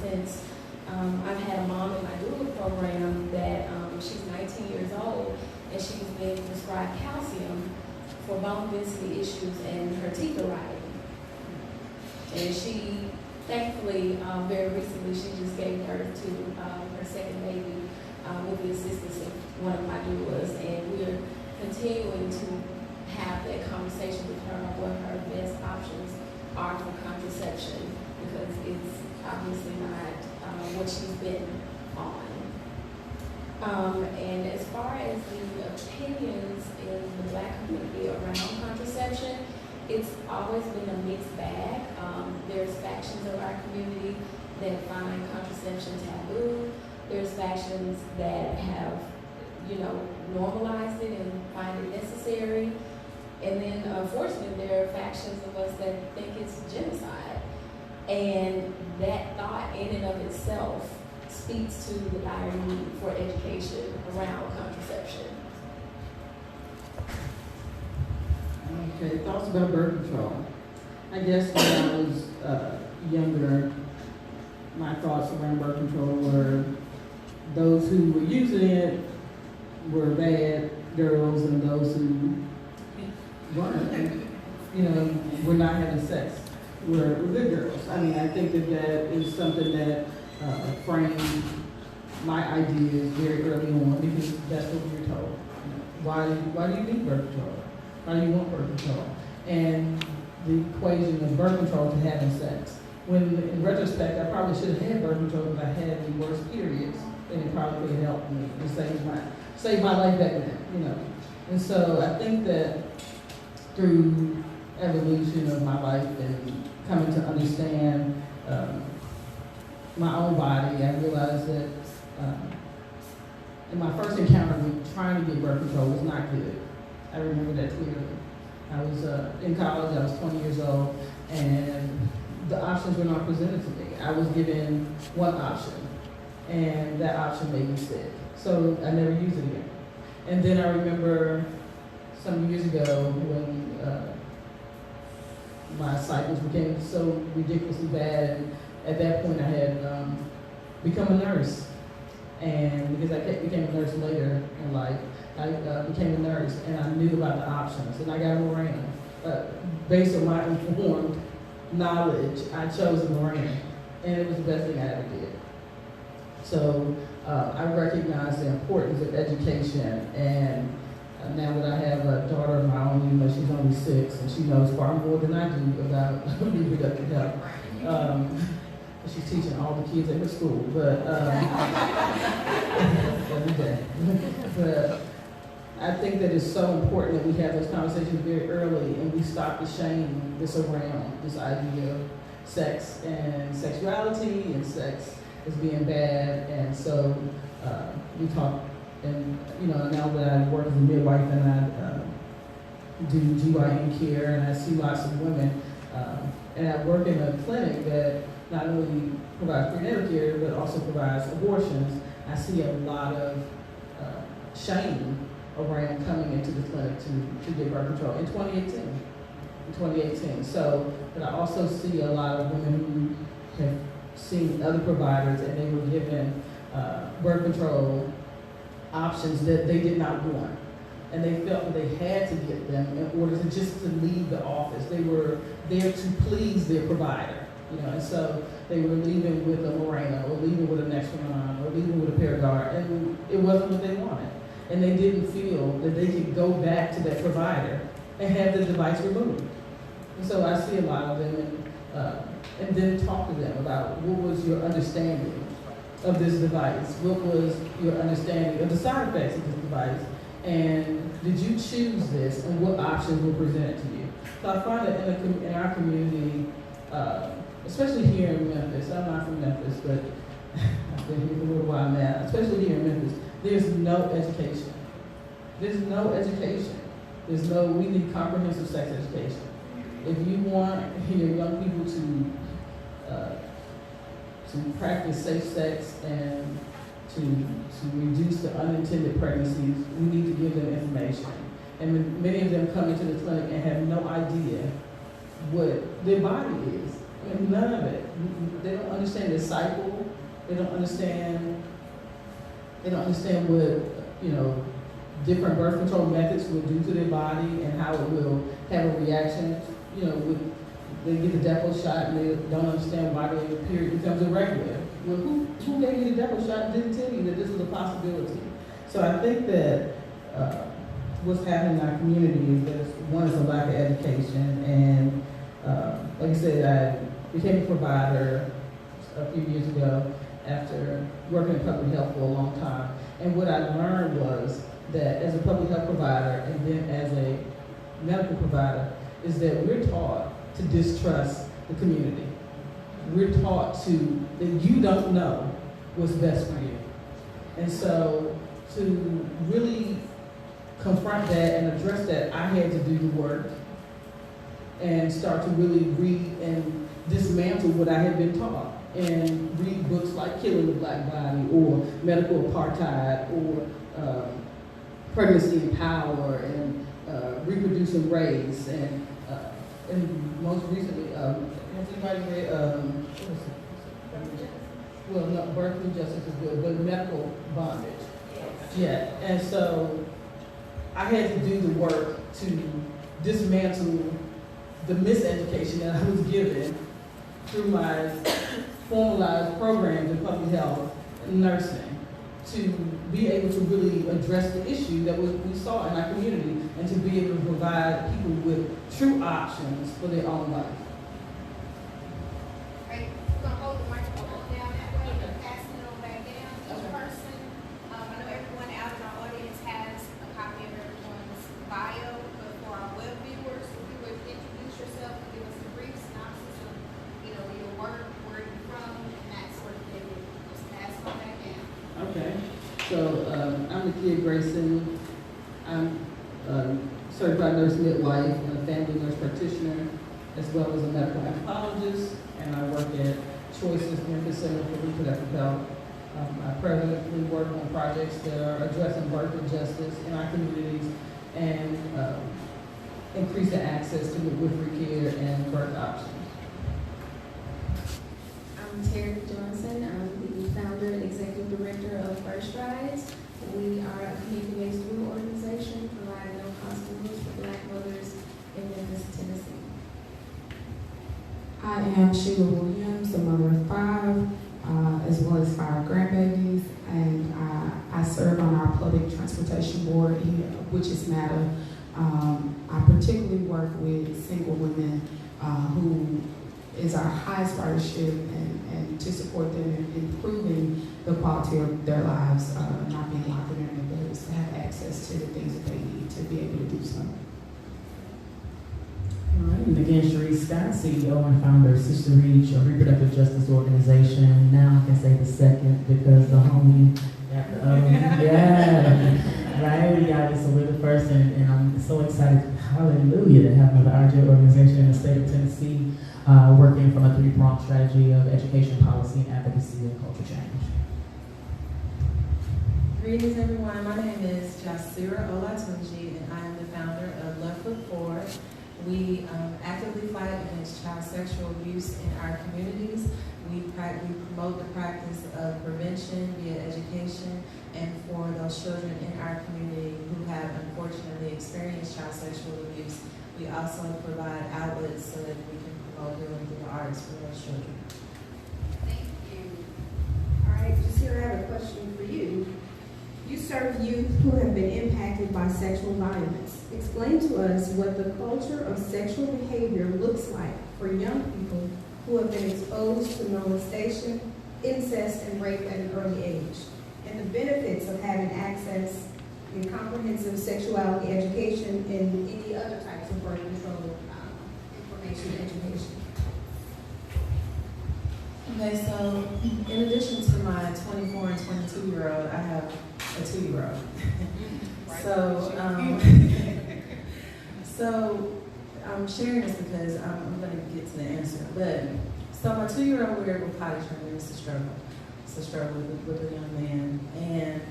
since I've had a mom in my doula program that she's 19 years old and she's been prescribed calcium for bone density issues and her teeth are rotting. And she, thankfully, very recently, she just gave birth to her second baby with the assistance of one of my doulas, and we're continuing to have that conversation with her on what her best options are for contraception, because it's obviously not what she's been on. And as far as the opinions in the Black community around contraception, it's always been a mixed bag. There's factions of our community that find contraception taboo. There's factions that have, normalized it and find it necessary. And then, unfortunately, there are factions of us that think it's genocide. And that thought in and of itself speaks to the dire need for education around contraception. Okay, thoughts about birth control. I guess when I was younger, my thoughts around birth control were those who were using it were bad girls, and those who weren't, were not having sex were good girls. I mean, I think that is something that framed my ideas very early on, because that's what we were told. Why do you need birth control? Why do you want birth control? And the equation of birth control to having sex. When in retrospect, I probably should have had birth control because I had the worst periods, and it probably could have helped me and saved my life back then, And so I think that through evolution of my life and coming to understand my own body, I realized that in my first encounter with trying to get birth control was not good. I remember that clearly. I was in college, I was 20 years old, and the options were not presented to me. I was given one option, and that option made me sick. So I never used it again. And then I remember some years ago when my cycles became so ridiculously bad, and at that point I had become a nurse. And because I became a nurse later in life, I became a nurse, and I knew about the options, and I got a Mirena. Based on my informed knowledge, I chose a Mirena, and it was the best thing I ever did. So I recognize the importance of education, and now that I have a daughter of my own, she's only 6, and she knows far more than I do about reproductive health. She's teaching all the kids at her school, but every day. But I think that it's so important that we have those conversations very early, and we stop the shame that's around this idea of sex and sexuality and sex as being bad. And so we talk, and now that I work as a midwife and I do GYN care, and I see lots of women, and I work in a clinic that not only provides prenatal care but also provides abortions. I see a lot of shame around coming into the clinic to get birth control in 2018. So, but I also see a lot of women who have seen other providers and they were given birth control options that they did not want. And they felt that they had to get them in order to just to leave the office. They were there to please their provider, and so they were leaving with a Mirena, or leaving with a Nexplanon, or leaving with a Paragard, and it wasn't what they wanted. And they didn't feel that they could go back to that provider and have the device removed. And so I see a lot of them, and then talk to them about what was your understanding of this device? What was your understanding of the side effects of this device? And did you choose this, and what options were presented to you? So I find that in our community, especially here in Memphis, I'm not from Memphis, but I've been here for a little while now, especially here in Memphis, there's no education. There's no education. We need comprehensive sex education. If you want your young people to practice safe sex and to reduce the unintended pregnancies, we need to give them information. And many of them come into the clinic and have no idea what their body is. I mean, none of it. They don't understand the cycle. They don't understand what, different birth control methods will do to their body and how it will have a reaction. They get the Depo shot and they don't understand why their period becomes irregular. Well, who gave you the Depo shot and didn't tell you that this was a possibility? So I think that what's happening in our community is that one is a lack of education, and like I said, I became a provider a few years ago after working in public health for a long time. And what I learned was that as a public health provider and then as a medical provider is that we're taught to distrust the community. We're taught that you don't know what's best for you. And so to really confront that and address that, I had to do the work and start to really read and dismantle what I had been taught and read books like Killing the Black Body or Medical Apartheid or Pregnancy in Power and Reproducing Race and most recently, has anybody read, well, no, Birth and Justice is good, but Medical Bondage. Yeah, and so I had to do the work to dismantle the miseducation that I was given through my formalized programs in public health and nursing to be able to really address the issue that we saw in our community and to be able to provide people with true options for their own life. Right, we're gonna hold the microphone down that way, and passing it on back down. Each person, I know everyone out in our audience has a copy of everyone's bio, but for our web viewers, if you would introduce yourself and give us a brief synopsis of, your work, where you're from, and that sort of thing, just pass it on back down. Okay, so I'm Nakia Grayson. I'm a certified nurse midwife and a family nurse practitioner, as well as a medical anthropologist, and I work at Choices Memphis Center for Reproductive Health. I presently work on projects that are addressing birth injustice in our communities and increasing access to midwifery care and birth options. I'm Terry Johnson. I'm the founder and executive director of First Strides. We are a community-based food organization providing no-cost meals for Black mothers in Memphis, Tennessee. I am Sheila Williams, a mother of 5, as well as 5 grandbabies, and I serve on our public transportation board here, which is MATA. I particularly work with single women who is our highest ridership and to support them in improving the quality of their lives, not being locked in their neighborhoods, to have access to the things that they need to be able to do so. All right, and again, Sharice Scott, CEO and founder of Sister Reach, a reproductive justice organization. Now I can say the second because the homie got the other one. Yeah, right, we got it, so we're the first, and I'm so excited, hallelujah, to have another RJ organization in the state of Tennessee, working from a 3-pronged strategy of education, policy, and advocacy, and culture change. Greetings, everyone. My name is Jasira Olatunji, and I am the founder of Love Foot Forward. We actively fight against child sexual abuse in our communities. We promote the practice of prevention via education, and for those children in our community who have unfortunately experienced child sexual abuse, we also provide outlets so that we can promote healing through the arts for those children. Thank you. All right, Jasira, I have a question for you. You serve youth who have been impacted by sexual violence. Explain to us what the culture of sexual behavior looks like for young people who have been exposed to molestation, incest, and rape at an early age, and the benefits of having access in comprehensive sexuality education and any other types of birth control information education. Okay, so in addition to my 24 and 22-year-old, I have a 2-year-old. So I'm sharing this because I'm going to get to the answer. But so my 2-year-old, we're potty training, it's a struggle. It's a struggle with a young man. And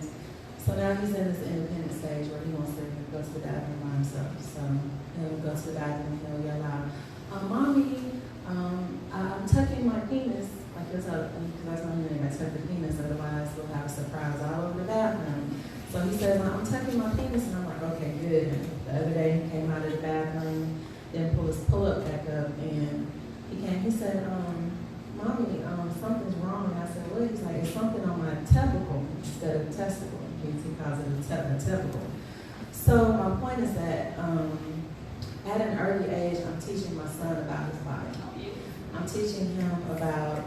so now he's in this independent stage where he wants to go to the bathroom by himself. So he'll go to the bathroom and he'll yell out, Mommy, I'm tucking my penis. Like he'll tell, because I told him I tuck the penis, otherwise we'll have a surprise all over the bathroom. So he says, I'm tucking my penis, and I'm like, okay, good. And the other day he came out of the bathroom, then pull his pull-up back up, and he said, Mommy, something's wrong. And I said, what? He's like, it's something on my testicle instead of testicle. He calls it a testicle. So my point is that at an early age, I'm teaching my son about his body. I'm teaching him about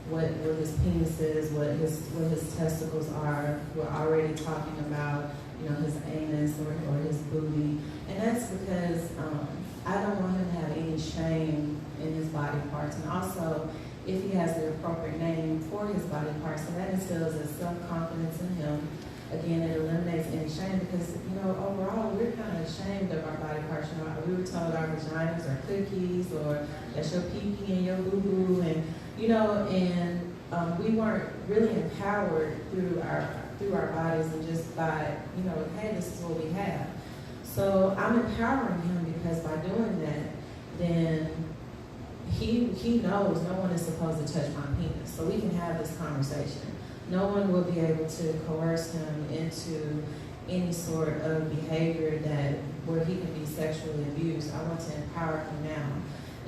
what his penis is, what his testicles are. We're already talking about, his anus or his booty. And that's because I don't want him to have any shame in his body parts. And also, if he has the appropriate name for his body parts, so that instills a self-confidence in him. Again, it eliminates any shame because, overall, we're kind of ashamed of our body parts. We were told our vaginas are cookies or that's your pee-pee and your boo-boo. And, we weren't really empowered through our bodies and just by, hey, this is what we have. So I'm empowering him because by doing that, then he knows no one is supposed to touch my penis. So we can have this conversation. No one will be able to coerce him into any sort of behavior where he can be sexually abused. I want to empower him now.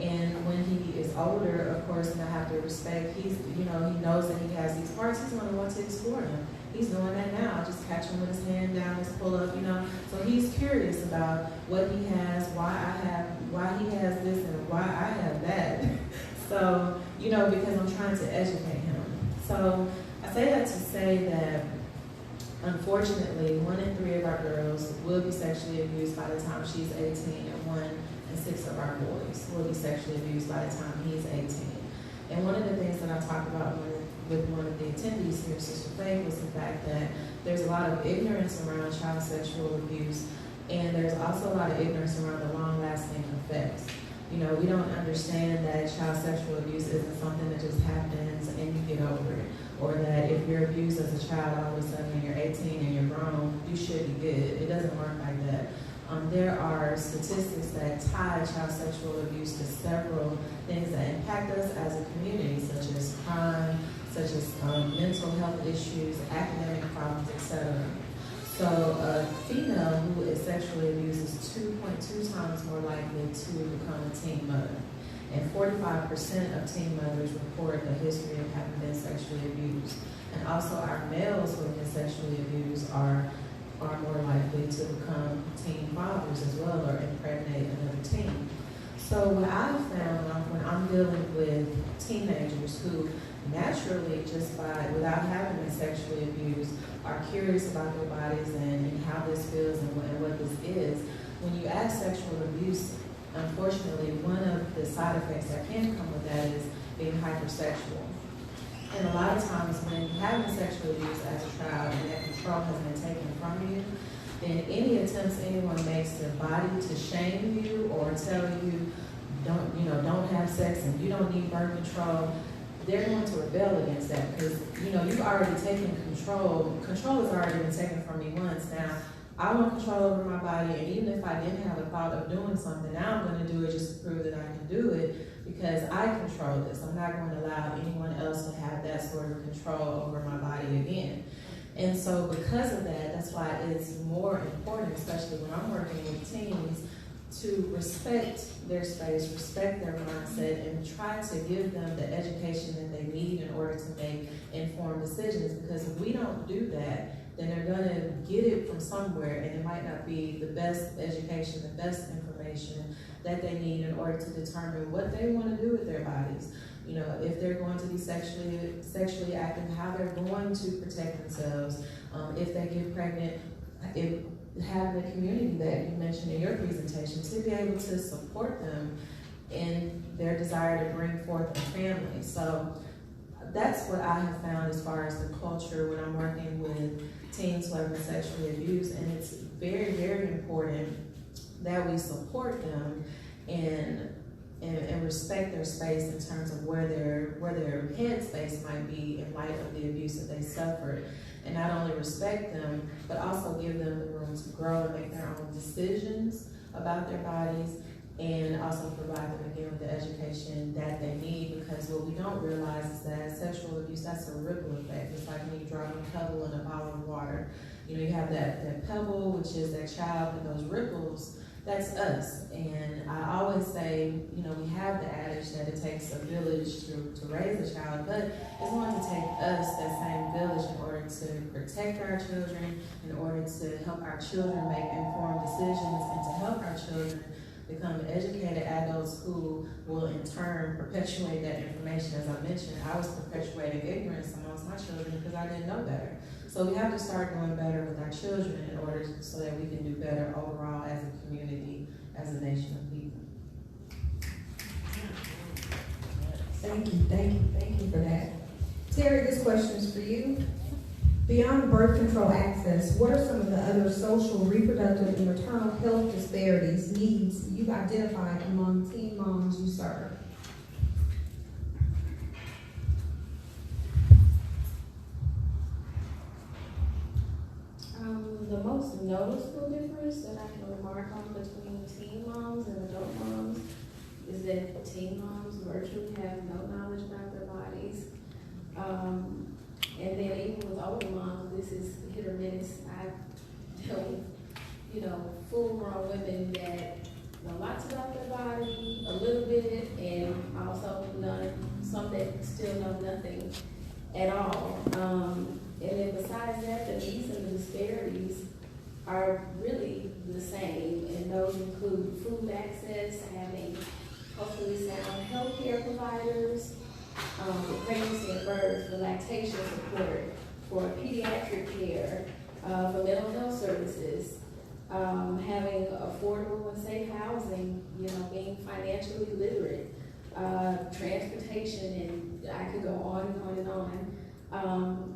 And when he is older, of course, and I have to respect, he knows that he has these parts, he's going to want to explore them. He's doing that now. I just catch him with his hand down, his pull-up, So he's curious about what he has, why he has this, and why I have that. So, because I'm trying to educate him. So I say that to say that, unfortunately, 1 in 3 of our girls will be sexually abused by the time she's 18, and 1 in 6 of our boys will be sexually abused by the time he's 18. And one of the things that I talked about with one of the attendees here, Sister Faye, was the fact that there's a lot of ignorance around child sexual abuse, and there's also a lot of ignorance around the long-lasting effects. We don't understand that child sexual abuse isn't something that just happens and you get over it. Or that if you're abused as a child all of a sudden when you're 18 and you're grown, you should be good. It doesn't work like that. There are statistics that tie child sexual abuse to several things that impact us as a community, such as crime, such as mental health issues, academic problems, etc. So a female who is sexually abused is 2.2 times more likely to become a teen mother. And 45% of teen mothers report a history of having been sexually abused. And also our males who have been sexually abused are more likely to become teen fathers as well or impregnate another teen. So what I've found when I'm dealing with teenagers who naturally, without having been sexually abused, are curious about their bodies and how this feels and what this is, when you add sexual abuse, unfortunately, one of the side effects that can come with that is being hypersexual. And a lot of times when you have been sexually abused as a child and that control has been taken from you, then any attempts anyone makes to shame you or tell you don't have sex and you don't need birth control, they're going to rebel against that because you've already taken control. Control has already been taken from me once. Now I want control over my body, and even if I didn't have a thought of doing something, now I'm going to do it just to prove that I can do it because I control this. I'm not going to allow anyone else to have that sort of control over my body again. And so because of that, that's why it's more important, especially when I'm working with teens, to respect their space, respect their mindset, and try to give them the education that they need in order to make informed decisions. Because if we don't do that, then they're going to get it from somewhere, and it might not be the best education, the best information that they need in order to determine what they want to do with their bodies. If they're going to be sexually active, how they're going to protect themselves, if they get pregnant, having the community that you mentioned in your presentation to be able to support them in their desire to bring forth a family. So that's what I have found as far as the culture when I'm working with teens who have been sexually abused, and it's very, very important that we support them in and respect their space in terms of where their head space might be in light of the abuse that they suffered. And not only respect them, but also give them the room to grow and make their own decisions about their bodies, and also provide them again with the education that they need, because what we don't realize is that sexual abuse, that's a ripple effect. It's like when you drop a pebble in a bottle of water. You know, you have that pebble, which is that child, and those ripples, that's us. And I always say, you know, we have the adage that it takes a village to raise a child, but it's going to take us, that same village, in order to protect our children, in order to help our children make informed decisions, and to help our children become educated adults who will in turn perpetuate that information. As I mentioned, I was perpetuating ignorance amongst my children because I didn't know better. So we have to start doing better with our children in order so that we can do better overall as a community, as a nation of people. Thank you for that. Terry, this question is for you. Beyond birth control access, what are some of the other social, reproductive, and maternal health disparities, needs you've identified among teen moms you serve? The most noticeable difference that I can remark on between teen moms and adult moms is that teen moms virtually have no knowledge about their bodies. And then even with older moms, this is hit or miss. I dealt with, you know, full-grown women that know lots about their body, a little bit, and also none, some that still know nothing at all. And then besides that, the needs and the disparities are really the same, and those include food access, having hopefully sound healthcare providers, for pregnancy and birth, for lactation support, for pediatric care, for mental health services, having affordable and safe housing, you know, being financially literate, transportation, and I could go on and on and on.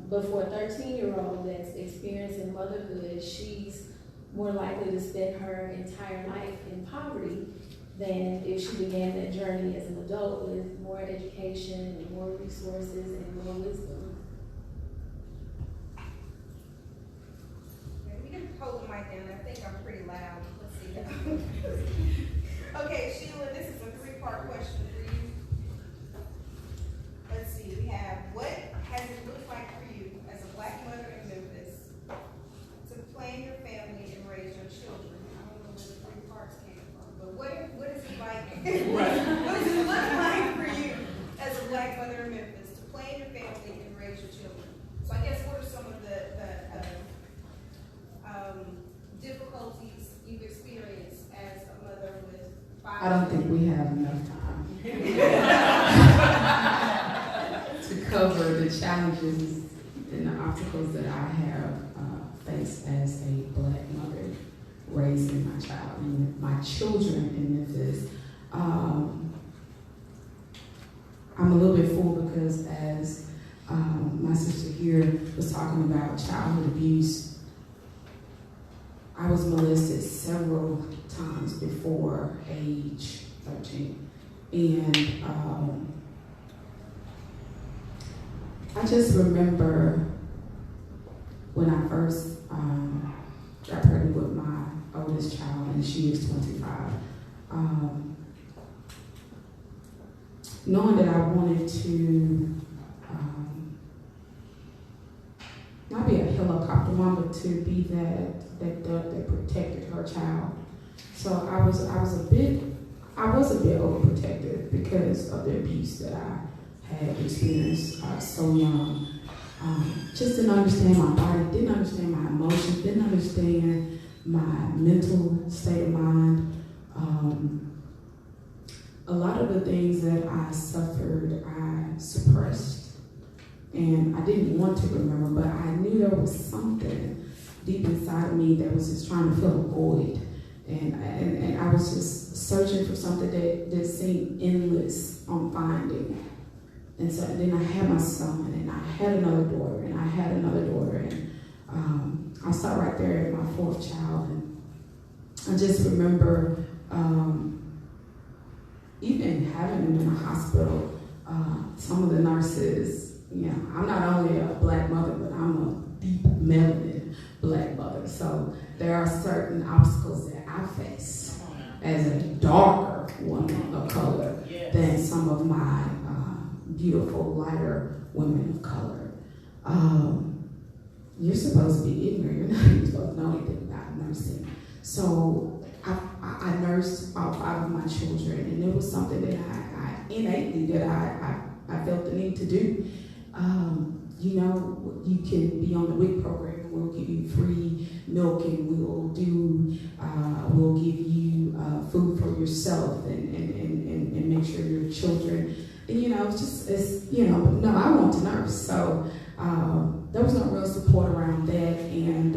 But for a 13-year-old that's experiencing motherhood, she's more likely to spend her entire life in poverty than if she began that journey as an adult with more education and more resources and more wisdom. We can hold the mic down. I think I'm pretty loud. Let's see. Okay, Sheila, this is a three-part question for you. Let's see. We have, what has it looked like for you as a Black mother in Memphis to plan your family and raise your children? I don't know where the three parts came from, but what is it like? What does it look like for you as a Black mother in Memphis to plan your family and raise your children? So I guess what are some of the difficulties you've experienced as a mother with 5 I don't think we have enough time to cover the challenges and the obstacles that I have faced as a Black mother raising my child and my children in Memphis. I'm a little bit full because as my sister here was talking about childhood abuse, I was molested several times before age 13. And I just remember when I first got pregnant with my oldest child, and she is 25. Knowing that I wanted to not be a helicopter mom, but to be that protected her child. So I was a bit overprotective because of the abuse that I had experienced so young. Just didn't understand my body, didn't understand my emotions, didn't understand my mental state of mind. A lot of the things that I suffered, I suppressed. And I didn't want to remember, but I knew there was something deep inside of me that was just trying to fill a void. And I was just searching for something that seemed endless on finding. And so then I had my son, and I had another daughter, and I had another daughter. And I stopped right there at my 4th child. And I just remember even having them in a hospital, some of the nurses, I'm not only a black mother, but I'm a deep melanin black mother. So there are certain obstacles that I face as a darker woman of color than some of my beautiful, lighter women of color. You're supposed to be ignorant. You're not even supposed to know anything about nursing. So I nursed all 5 of my children, and it was something that I innately that I felt the need to do. You can be on the WIC program, and we'll give you free milk, and we'll give you food for yourself, and make sure your children, but no, I want to nurse. So there was no real support around that, and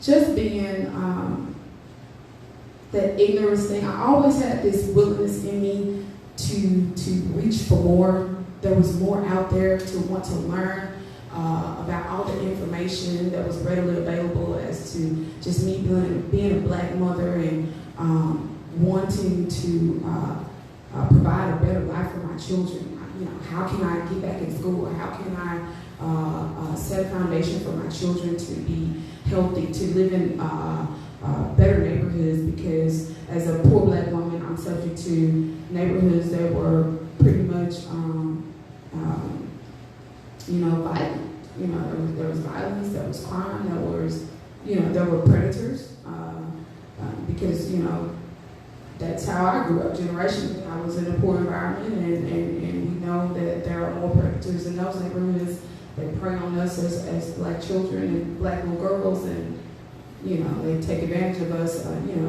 just being that ignorance thing. I always had this willingness in me to reach for more. There was more out there to want to learn about all the information that was readily available as to just me being a black mother and wanting to provide a better life for my children. How can I get back in school? How can I set a foundation for my children to be healthy, to live in better neighborhoods? Because as a poor black woman, I'm subject to neighborhoods that were pretty much, violent. There was violence, there was crime, there were predators. Because that's how I grew up generationally. I was in a poor environment, and we know that there are more predators in those neighborhoods that prey on us as black children and black little girls, and they take advantage of us,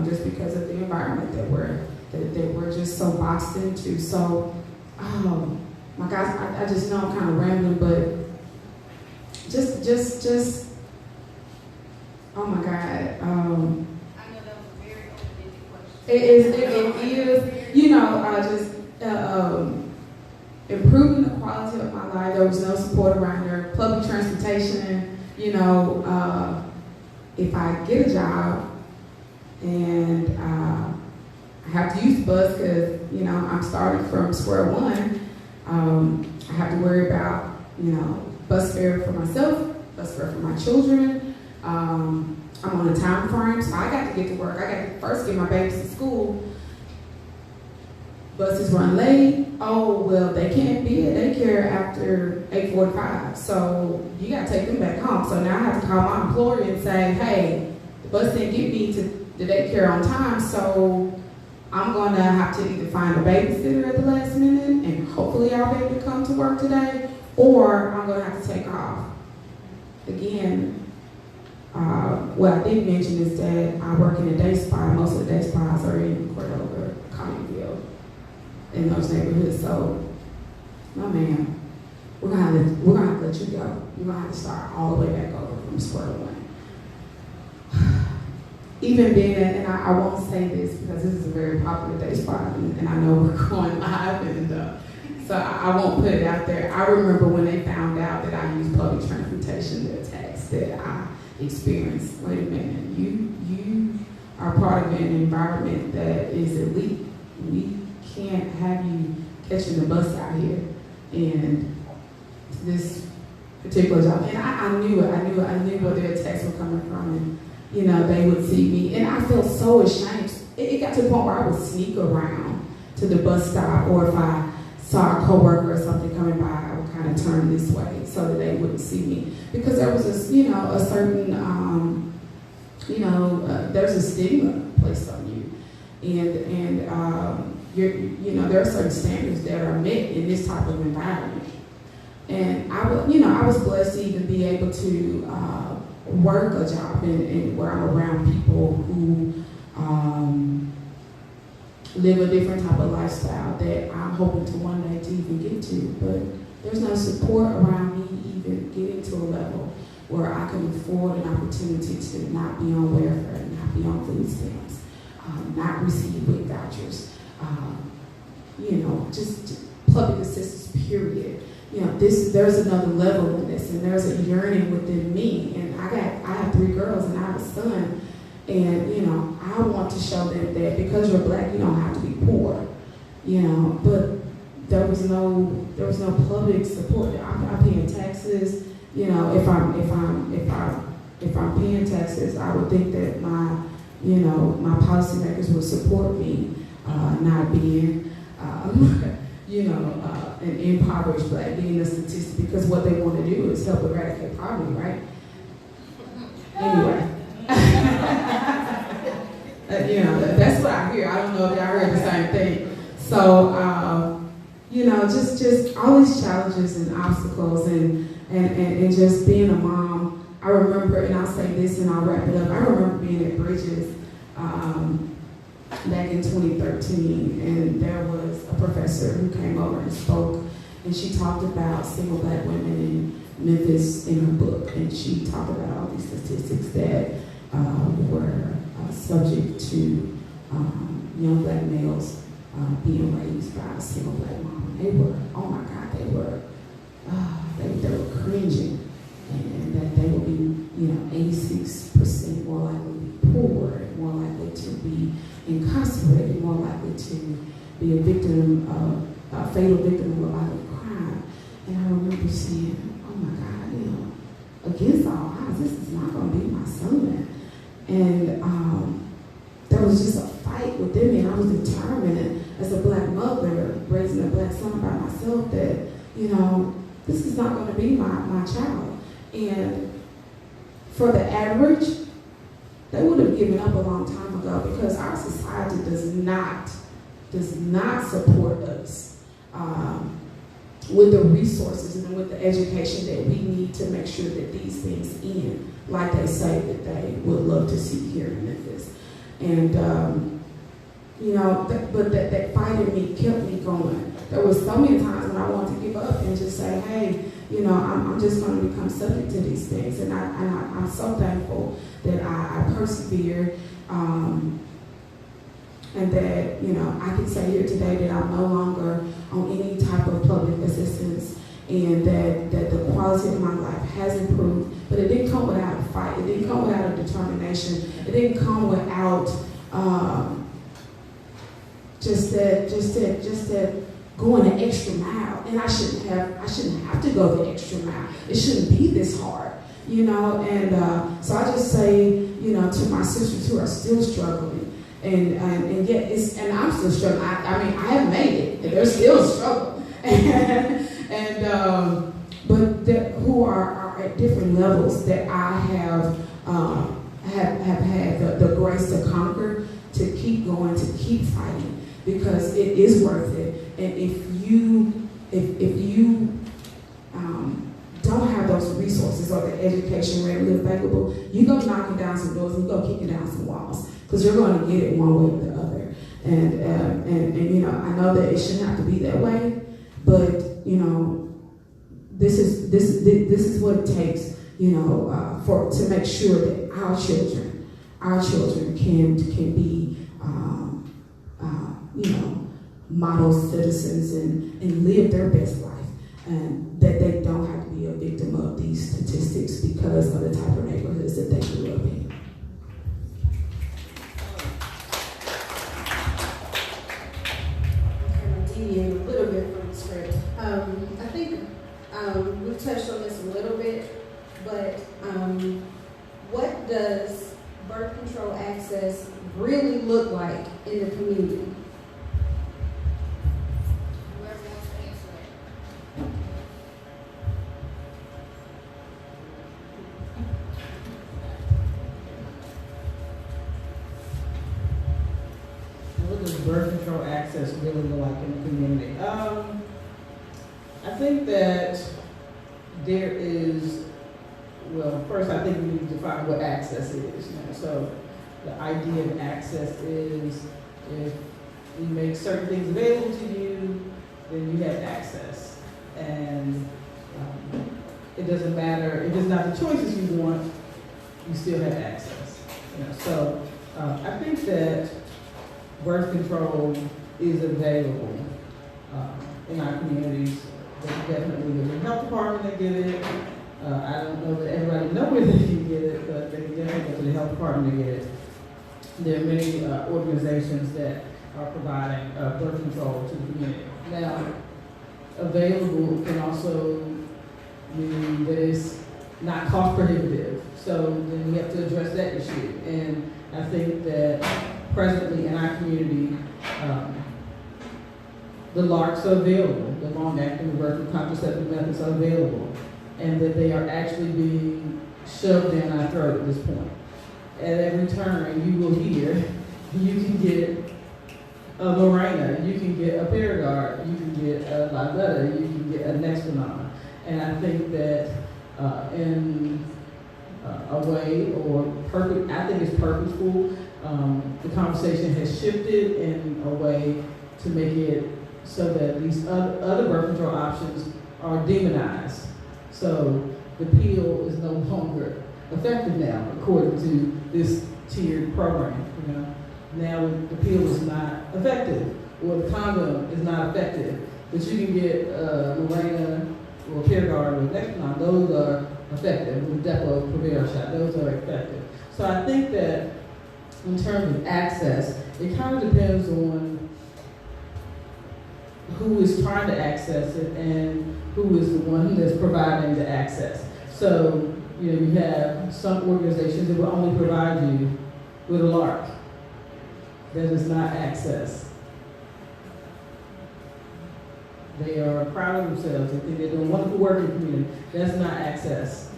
just because of the environment that we're just so boxed into. So, my guys, I just know I'm kind of rambling, but just, oh my God. I know that was a very open-ended question. It is, improving the quality of my life. There was no support around there. Public transportation, if I get a job and I have to use the bus because, I'm starting from square one, I have to worry about, bus fare for myself, bus fare for my children. I'm on a time frame, so I got to get to work. I got to first get my babies to school. Buses run late. Oh, well, they can't be at daycare after 8:45, so you got to take them back home. So now I have to call my employer and say, hey, the bus didn't get me to the daycare on time, so I'm going to have to either find a babysitter at the last minute, and hopefully I'll be able to come to work today, or I'm going to have to take off. Again, what I didn't mention is that I work in a day spa. Most of the day spas are in Cordova, Colleyville, in those neighborhoods. So, no ma'am, we're gonna have to let you go. You're gonna have to start all the way back over from square one. Even being, and I won't say this because this is a very popular day spa, and I know we're going live, and so I won't put it out there. I remember when they found out that I used public transportation, the attacks that I experienced. Wait a minute, you are part of an environment that is elite. We can't have you catching the bus out here. And this particular job, and I knew where their attacks were coming from, and they would see me, and I felt so ashamed. It got to the point where I would sneak around to the bus stop, or if I saw a coworker or something coming by, I would kind of turn this way so that they wouldn't see me, because there was a certain there's a stigma placed on you, and there are certain standards that are met in this type of environment. And I was blessed to even be able to work a job and where I'm around people who live a different type of lifestyle that I'm hoping to one day to even get to. But there's no support around me even getting to a level where I can afford an opportunity to not be on welfare, not be on food stamps, not receive WIC vouchers, just public assistance, period. There's another level in this, and there's a yearning within me. And I have 3 girls and I have a son, And, you know, I want to show them that because you're black, you don't have to be poor, you know, but there was no public support. I'm paying taxes, you know, if I'm paying taxes, I would think that my policymakers would support me, not being, you know, an impoverished black, being a statistic, because what they want to do is help eradicate poverty, right? Anyway. You know, that's what I hear. I don't know if y'all heard the same thing. So, you know, just all these challenges and obstacles and just being a mom. I remember, and I'll say this and I'll wrap it up. I remember being at Bridges back in 2013, and there was a professor who came over and spoke, and she talked about single black women in Memphis in her book, and she talked about all these statistics that were subject to young black males being raised by a single black mom. They were, oh my God, they were cringing, and that they would be, you know, 86% more likely to be poor, more likely to be incarcerated, more likely to be a victim of a fatal victim of a violent crime. And I remember saying, oh my God, you know, against all odds, this is not going to be my son. And there was just a fight within me, and I was determined as a black mother raising a black son by myself that, you know, this is not going to be my child. And for the average, they would have given up a long time ago, because our society does not support us with the resources and with the education that we need to make sure that these things end, like they say that they would love to see here in Memphis. And, you know, but that fight in me kept me going. There was so many times when I wanted to give up and just say, hey, you know, I'm just going to become subject to these things. And I'm so thankful that I persevered, and that, you know, I can say here today that I'm no longer on any type of public assistance, and that the quality of my life has improved. But it didn't come without a fight. It didn't come without a determination. It didn't come without just that going the extra mile. And I shouldn't have to go the extra mile. It shouldn't be this hard, you know. And so I just say, you know, to my sisters who are still struggling, and yet I'm still struggling. I mean, I have made it, and there's still a struggle. But who are at different levels that I have had the grace to conquer, to keep going, to keep fighting, because it is worth it. And if you don't have those resources or the education readily available, you go knocking down some doors and you go kicking down some walls, because you're going to get it one way or the other. And you know, I know that it shouldn't have to be that way, but you know, this is what it takes, you know, to make sure that our children can be you know, model citizens and live their best life, and that they don't have to be a victim of these statistics because of the type of neighborhoods that they grew up in. Deviate a little bit from the script. I think we've touched on this a little bit, but what does birth control access really look like in the community? Whoever wants to answer What does birth control access really look like in the community? I think that there is, well, first I think we need to define what access is. You know? So the idea of access is if we make certain things available to you, then you have access. And it doesn't matter, if it's not the choices you want, you still have access. You know? So I think that birth control is available in our communities. Definitely the health department that get it. I don't know that everybody knows where they can get it, but they can definitely go to the health department to get it. there are many organizations that are providing birth control to the community. Now, available can also mean that it's not cost prohibitive. So then we have to address that issue. And I think that presently in our community, the LARCs are available, the long-acting reverse contraceptive methods are available, and that they are actually being shoved down our throat at this point. At every turn, you will hear, you can get a Lorena, you can get a Paragard, you can get a Livetta, you can get a Nexplanon. And I think that in a way, or perfect, I think it's purposeful, the conversation has shifted in a way to make it so that these other birth control options are demonized. So the pill is no longer effective now, according to this tiered program. You know, now the pill is not effective, or the condom is not effective, but you can get Lorena or Paragard or Nexplanon. Those are effective. The Depo Provera shot, those are effective. So I think that in terms of access, it kind of depends on who is trying to access it and who is the one that's providing the access. So, you know, you have some organizations that will only provide you with a LARC. That is not access. They are proud of themselves. They think they're doing wonderful work in the community. That's not access.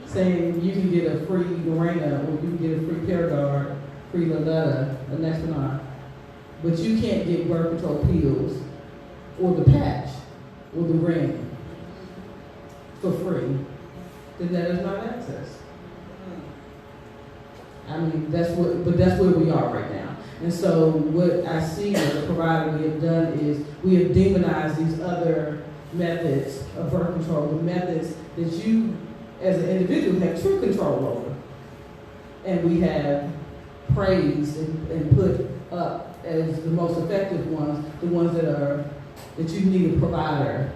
Saying you can get a free Lorena or you can get a free Paragard, free Livetta, a Nexplanon, but you can't get birth control pills or the patch or the ring for free, then that is not access. I mean, that's where we are right now. And so what I see as a provider we have done is we have demonized these other methods of birth control, the methods that you as an individual have true control over. And we have praised and put up as the most effective ones, the ones that you need a provider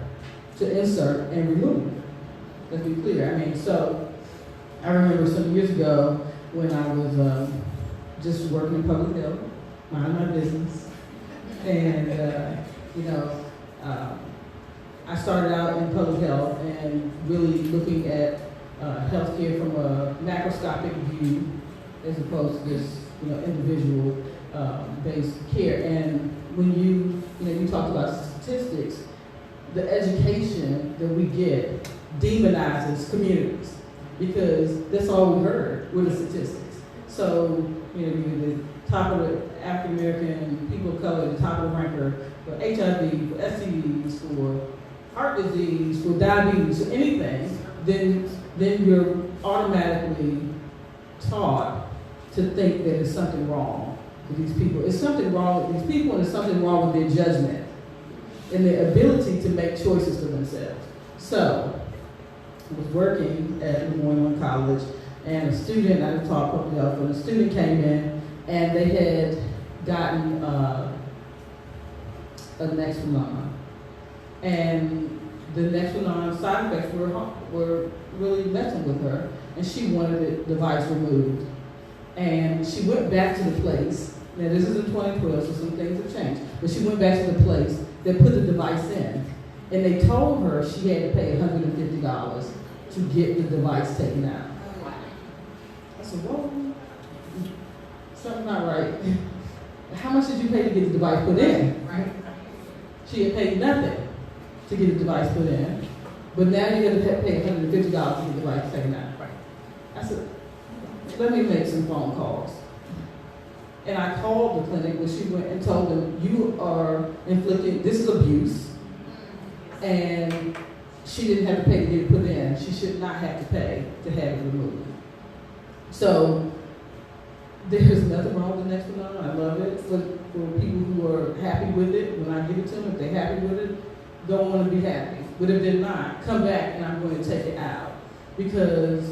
to insert and remove. Let's be clear. I mean, so I remember some years ago when I was just working in public health, mind my business, and I started out in public health and really looking at healthcare from a macroscopic view as opposed to this, individual based care. And when you talked about statistics, the education that we get demonizes communities because that's all we heard were the statistics. So, the top of the African American people of color, the top of the ranker for HIV, for STDs, for heart disease, for diabetes, for anything, then you're automatically taught to think that there's something wrong with these people. It's something wrong with these people, and there's something wrong with their judgment and their ability to make choices for themselves. So, I was working at Memorial College, and a student, I didn't talk publicly about, but a student came in, and they had gotten a Nexplanon. And the Nexplanon side effects were really messing with her, and she wanted the device removed. And she went back to the place, now this is in 2012, so some things have changed, but she went back to the place that put the device in, and they told her she had to pay $150 to get the device taken out. I said, whoa, something's not right. How much did you pay to get the device put in? Right. She had paid nothing to get the device put in, but now you're going to pay $150 to get the device taken out. Right. I said, let me make some phone calls. And I called the clinic where she went and told them, you are inflicting, this is abuse, and she didn't have to pay to get it put in. She should not have to pay to have it removed. So there's nothing wrong with Nexplanon. I love it. For people who are happy with it, when I give it to them, if they're happy with it, go on and be happy. But if they're not, come back and I'm going to take it out. Because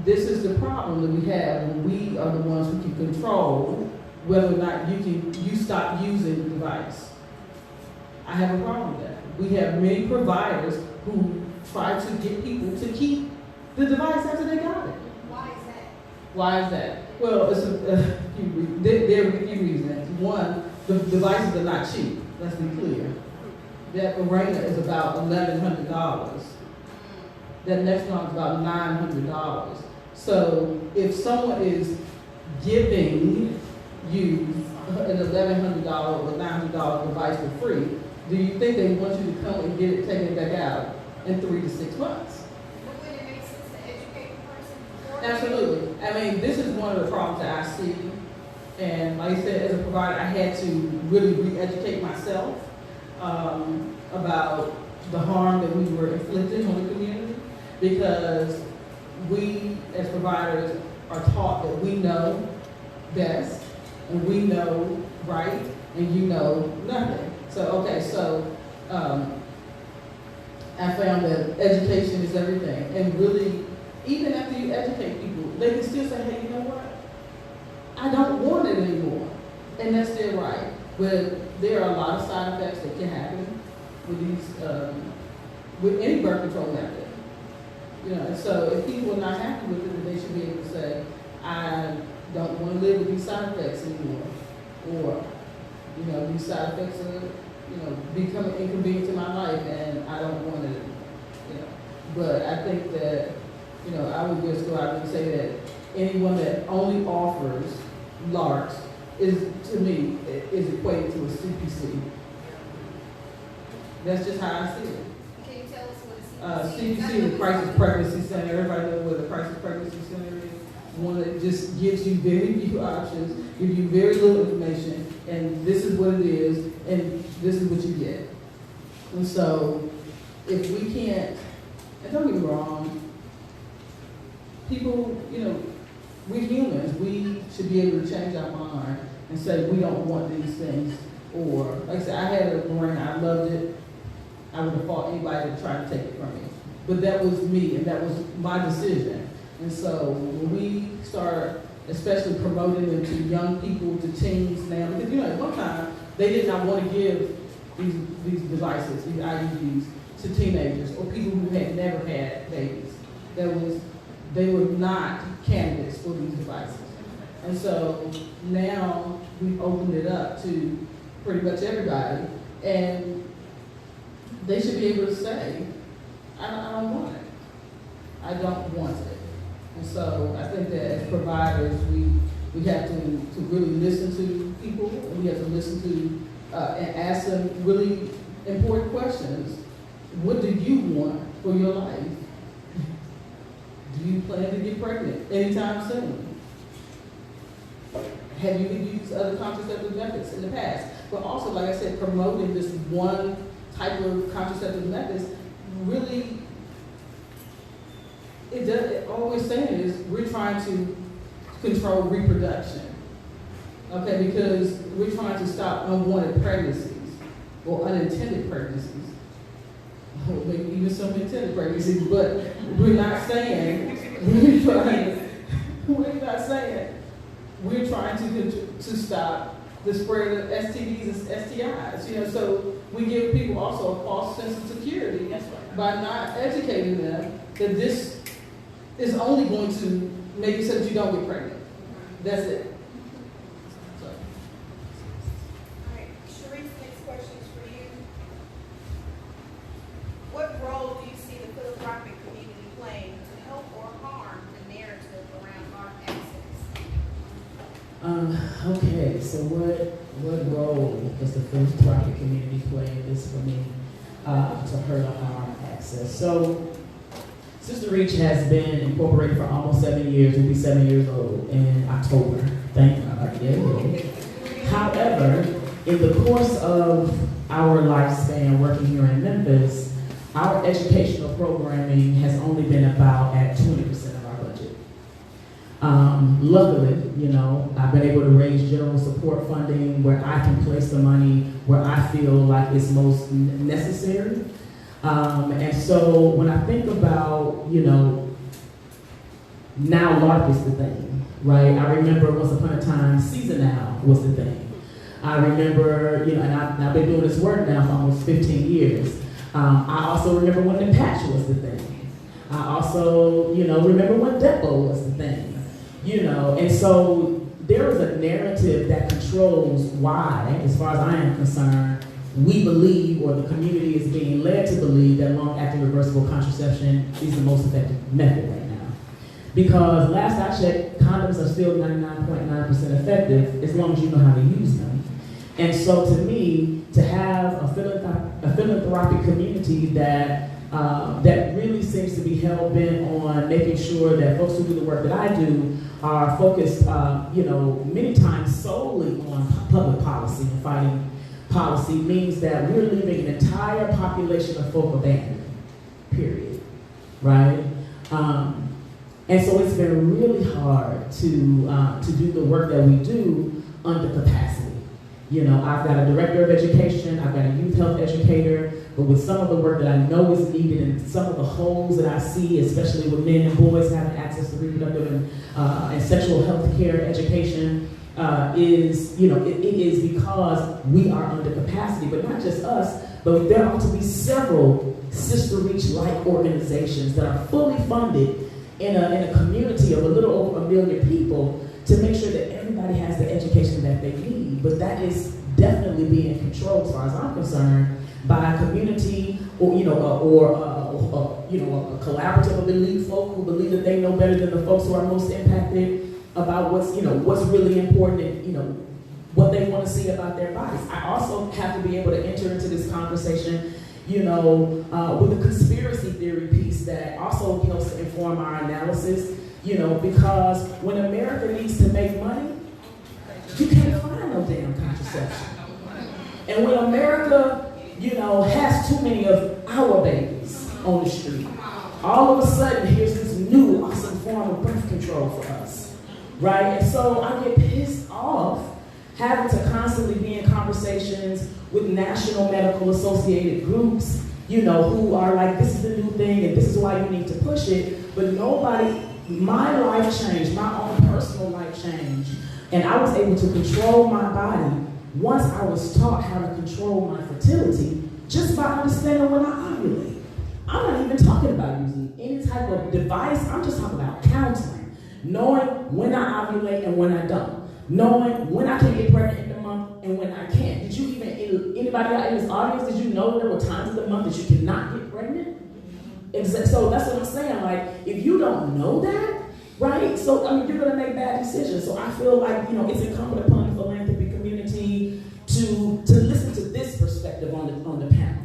this is the problem that we have when we are the ones who can control whether or not you stop using the device. I have a problem with that. We have many providers who try to get people to keep the device after they got it. Why is that? Why is that? Well, it's there are a few reasons. One, the devices are not cheap. Let's be clear. That Arena is about $1,100. That next one is about $900. So if someone is giving you an $1,100 or $900 device for free, do you think they want you to come and get it taken back out in 3 to 6 months? But would it make sense to educate the person before? Absolutely. I mean, this is one of the problems that I see. And like I said, as a provider, I had to really re-educate myself about the harm that we were inflicting on the community, because we as providers are taught that we know best and we know right and you know nothing. So I found that education is everything, and really, even after you educate people, they can still say, hey, you know what? I don't want it anymore. And that's their right. But there are a lot of side effects that can happen with these, with any birth control method. You know, and so if people are not happy with it, then they should be able to say, I don't want to live with these side effects anymore. Or, you know, these side effects are, you know, becoming inconvenient to my life and I don't want it, you know. But I think that, you know, I would just go out and say that anyone that only offers LARCs is, to me, is equated to a CPC. That's just how I see it. Can you tell us what a CPC is? CPC, the Crisis Pregnancy Center. Everybody knows what the Crisis Pregnancy Center is. One that just gives you very few options, gives you very little information, and this is what it is, and this is what you get. And so, if we can't, and don't get me wrong, people, you know, we're humans. We should be able to change our mind and say we don't want these things. Or, like I said, I had a brain, I loved it. I would have fought anybody to try to take it from me. But that was me, and that was my decision. And so when we start, especially promoting them to young people, to teens now, because you know, at one time, they did not want to give these devices, these IUDs, to teenagers or people who had never had babies. They were not candidates for these devices. And so now we've opened it up to pretty much everybody, and they should be able to say, I don't want it. I don't want it. And so I think that as providers, we have to really listen to people, and we have to listen to and ask them really important questions. What do you want for your life? Do you plan to get pregnant anytime soon? Have you used other contraceptive methods in the past? But also, like I said, promoting this one type of contraceptive methods really, all we're saying is we're trying to control reproduction. Okay, because we're trying to stop unwanted pregnancies or unintended pregnancies. Or maybe even some intended pregnancies, but we're not saying, we're trying to stop the spread of STDs and STIs. You know, so we give people also a false sense of security by not educating them that this is only going to make it so that you don't get pregnant. That's it. So. All right, Sharice, next question is for you. What role do you see the philanthropic community playing to help or harm the narrative around LARC access? Okay, so what role does the philanthropic community play in this for me to hurt or harm access? So, Sister Reach has been incorporated for almost 7 years. We'll be 7 years old in October. Thank God. Yeah. However, in the course of our lifespan working here in Memphis, our educational programming has only been about at 20% of our budget. Luckily, you know, I've been able to raise general support funding where I can place the money where I feel like it's most necessary. And so when I think about, you know, now LARC is the thing, right? I remember once upon a time, Seasonal was the thing. I remember, you know, and I've been doing this work now for almost 15 years. I also remember when the patch was the thing. I also, you know, remember when Depo was the thing. And so there is a narrative that controls why, as far as I am concerned, we believe, or the community is being led to believe, that long-acting reversible contraception is the most effective method right now. Because last I checked, condoms are still 99.9% effective as long as you know how to use them. And so to me, to have a philanthropic community that really seems to be hell-bent on making sure that folks who do the work that I do are focused, many times solely on public policy and fighting policy, means that we're leaving an entire population of folk abandoned, period, right? And so it's been really hard to do the work that we do under capacity. I've got a director of education, I've got a youth health educator, but with some of the work that I know is needed and some of the holes that I see, especially with men and boys having access to reproductive and sexual health care education, it is because we are under capacity, but not just us, but there ought to be several Sister Reach-like organizations that are fully funded in a community of a little over 1 million people to make sure that everybody has the education that they need. But that is definitely being controlled, as far as I'm concerned, by a community or a collaborative of elite folk who believe that they know better than the folks who are most impacted about what's really important and what they want to see about their bodies. I also have to be able to enter into this conversation, with the conspiracy theory piece that also helps to inform our analysis, because when America needs to make money, you can't find no damn contraception. And when America, has too many of our babies on the street, all of a sudden here's this new awesome form of birth control for us, right? And so I get pissed off having to constantly be in conversations with national medical associated groups, who are like, this is the new thing and this is why you need to push it, but my life changed, my own personal life changed, and I was able to control my body once I was taught how to control my fertility just by understanding when I ovulate. I'm not even talking about using any type of device, I'm just talking about counseling, knowing when I ovulate and when I don't, knowing when I can get pregnant in the month and when I can't. Anybody out in this audience, did you know there were times of the month that you cannot get pregnant? So that's what I'm saying, like, if you don't know that, right, so, you're gonna make bad decisions. So I feel like, it's incumbent upon the philanthropy community to listen to this perspective on the panel,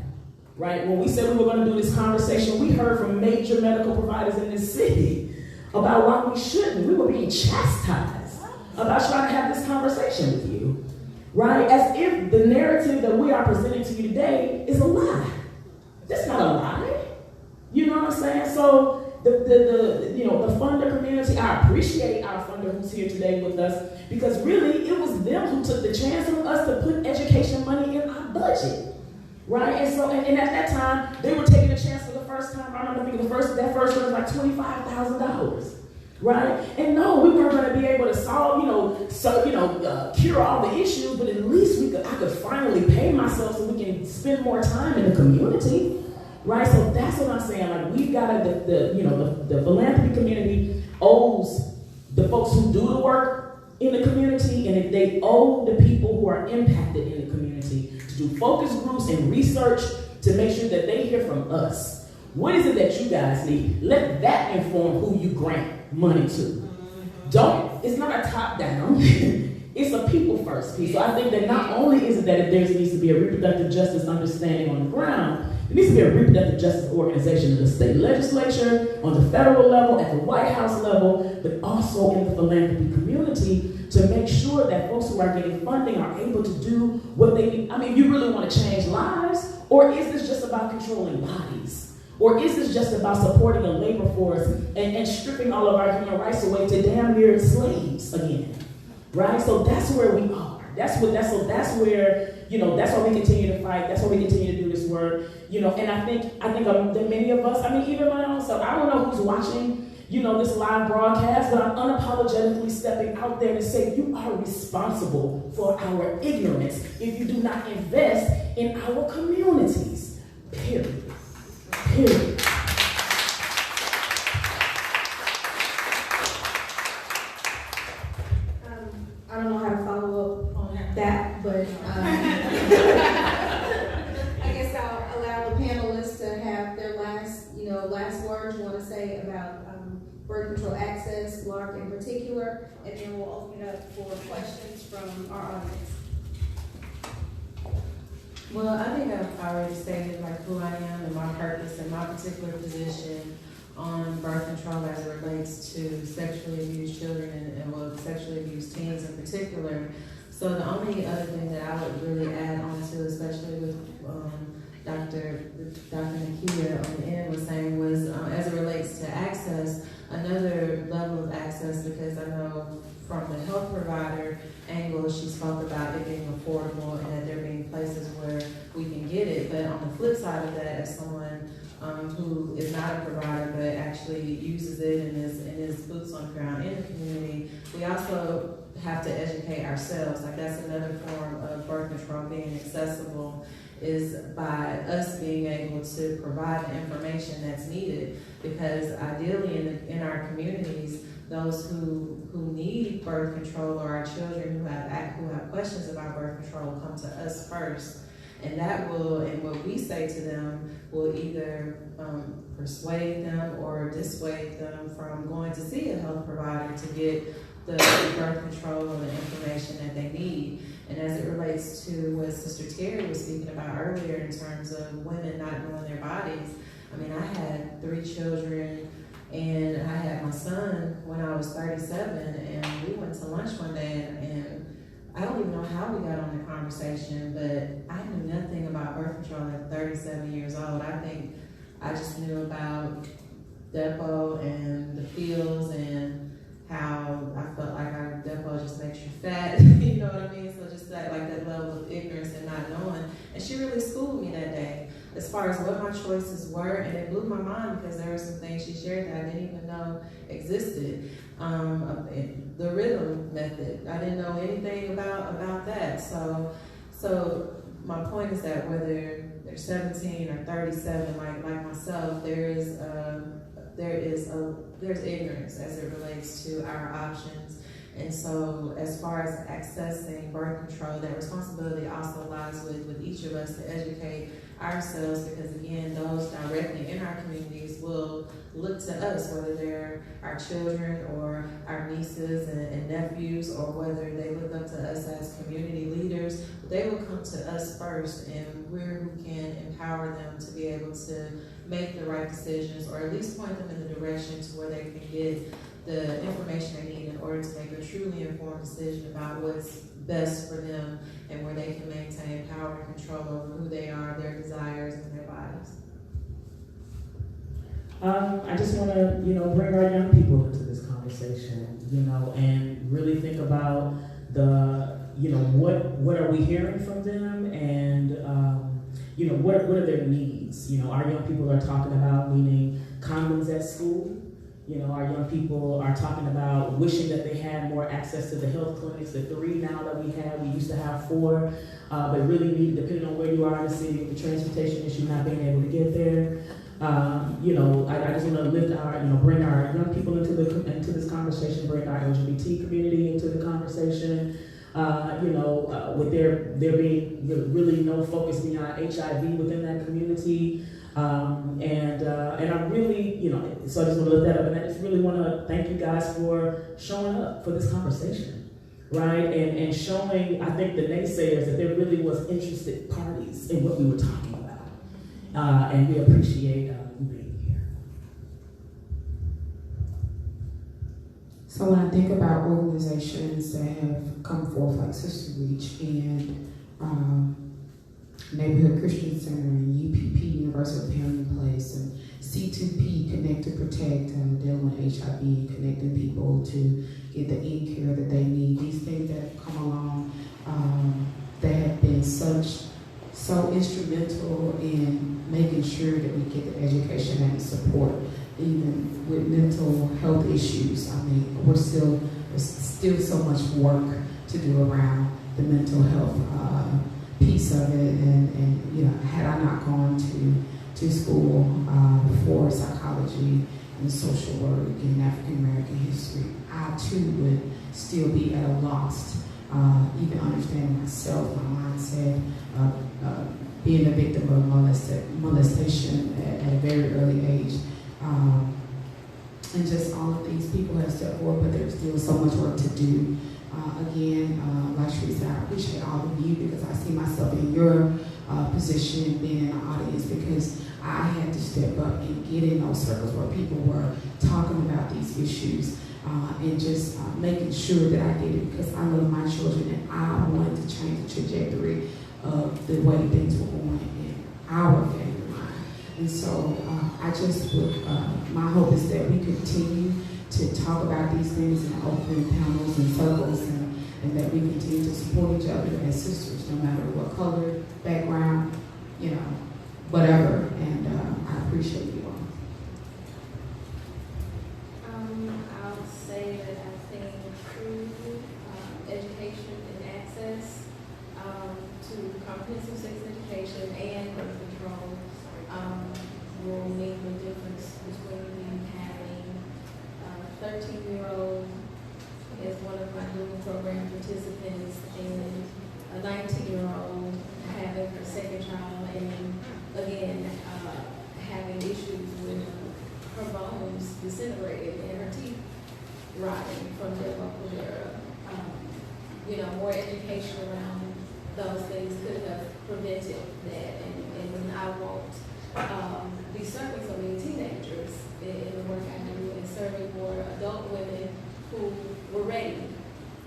right? When we said we were gonna do this conversation, we heard from major medical providers in this city about why we shouldn't. We were being chastised about trying to have this conversation with you, right? As if the narrative that we are presenting to you today is a lie. That's not a lie. You know what I'm saying? So the funder community, I appreciate our funder who's here today with us, because really it was them who took the chance on us to put education money in our budget, right? And so, and at that time, they were taking a chance for the first time. I remember thinking that first one was like $25,000, right? And no, we weren't going to be able to solve, cure all the issues, but at least I could finally pay myself so we can spend more time in the community. Right, so that's what I'm saying. Like, we've got the philanthropy community owes the folks who do the work in the community, and they owe the people who are impacted in the community to do focus groups and research to make sure that they hear from us. What is it that you guys need? Let that inform who you grant money to. It's not a top down. It's a people first piece. So I think that not only is it that there needs to be a reproductive justice understanding on the ground, there needs to be a reproductive justice organization in the state legislature, on the federal level, at the White House level, but also in the philanthropy community to make sure that folks who are getting funding are able to do what they need. You really want to change lives? Or is this just about controlling bodies? Or is this just about supporting a labor force and stripping all of our human rights away to damn near slaves again? Right? So that's where we are. That's where, that's why we continue to fight. That's why we continue to do this work. And I think that many of us, even my own self, I don't know who's watching, this live broadcast, but I'm unapologetically stepping out there to say you are responsible for our ignorance if you do not invest in our communities. Period. but I guess I'll allow the panelists to have their last words you want to say about birth control access, LARC in particular, and then we'll open it up for questions from our audience. Well, I think I've already stated like who I am and my purpose and my particular position on birth control as it relates to sexually abused children and sexually abused teens in particular. So the only other thing that I would really add on to, especially with Dr. Nakia on the end was saying was as it relates to access, another level of access, because I know from the health provider angle, she spoke about it being affordable and that there being places where we can get it. But on the flip side of that, as someone who is not a provider but actually uses it and is boots on the ground in the community, we also have to educate ourselves. Like that's another form of birth control being accessible, is by us being able to provide the information that's needed, because ideally in our communities, those who need birth control or our children who have questions about birth control come to us first. And that will, and what we say to them will either persuade them or dissuade them from going to see a health provider to get the birth control and the information that they need. And as it relates to what Sister Terry was speaking about earlier in terms of women not knowing their bodies, I mean, I had 3 children and I had my son when I was 37, and we went to lunch one day and I don't even know how we got on the conversation, but I knew nothing about birth control at 37 years old. I think I just knew about Depo and the pills and how I felt like our Depo just makes you fat, you know what I mean? So just that level of ignorance and not knowing. And she really schooled me that day as far as what my choices were, and it blew my mind because there were some things she shared that I didn't even know existed. The rhythm method, I didn't know anything about that. So my point is that whether they're 17 or 37, like myself, there's ignorance as it relates to our options. And so as far as accessing birth control, that responsibility also lies with each of us to educate ourselves, because again, those directly in our communities will look to us, whether they're our children or our nieces and nephews, or whether they look up to us as community leaders. They will come to us first, and we're who can empower them to be able to make the right decisions, or at least point them in the direction to where they can get the information they need in order to make a truly informed decision about what's best for them and where they can maintain power and control over who they are, their desires, and their bodies. I just want to, bring our young people into this conversation, and really think about what are we hearing from them, and what are their needs. Our young people are talking about needing condoms at school. Our young people are talking about wishing that they had more access to the health clinics, the 3 now that we have. We used to have 4, but really need, depending on where you are in the city, the transportation issue, not being able to get there. I just want to bring our young people into this conversation, bring our LGBT community into the conversation. With there being really no focus beyond HIV within that community. And I really, so I just want to lift that up, and I just really want to thank you guys for showing up for this conversation, right? And showing, I think, the naysayers that there really was interested parties in what we were talking about. And we appreciate you being here. So when I think about organizations that have come forth like Sister Reach and Neighborhood Christian Center and UPP, Universal Parenting Place, and C2P, Connect to Protect, dealing with HIV and connecting people to get the end care that they need. These things that have come along, that have been so instrumental in making sure that we get the education and support, even with mental health issues. I mean, there's still so much work to do around the mental health piece of it, and had I not gone to school for psychology and social work and African American history, I too would still be at a loss even understanding myself, my mindset, being a victim of molestation at a very early age. And just all of these people have stepped forward, but there's still so much work to do. Again, like Sheree said, I appreciate all of you because I see myself in your position being in the audience, because I had to step up and get in those circles where people were talking about these issues and just making sure that I did it because I love my children and I wanted to change the trajectory of the way things were going in our family line. And so I just would, my hope is that we continue to talk about these things in open panels and circles, and that we continue to support each other as sisters, no matter what color, background, whatever. And I appreciate you all. I'll say that I think through education and access to comprehensive sex education and birth control will make the difference between having 13-year-old as one of my dual program participants and a 19-year-old having her second child, and again, having issues with her bones disintegrated and her teeth rotting from their local era. More education around those things could have prevented that, and I won't be serving so many teenagers in the work I do, and serving more adult women who were ready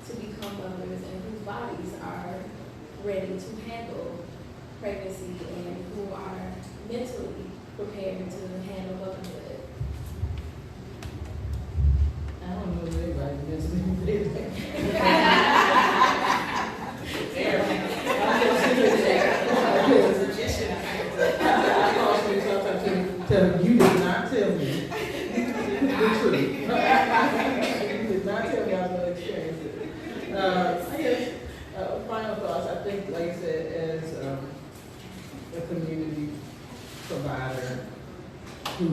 to become mothers and whose bodies are ready to handle pregnancy and who are mentally prepared to handle motherhood. I don't know if anybody gets me. You did not tell me the truth. You did not tell me I was going to experience it. I guess, final thoughts, I think, like I said, as a community provider who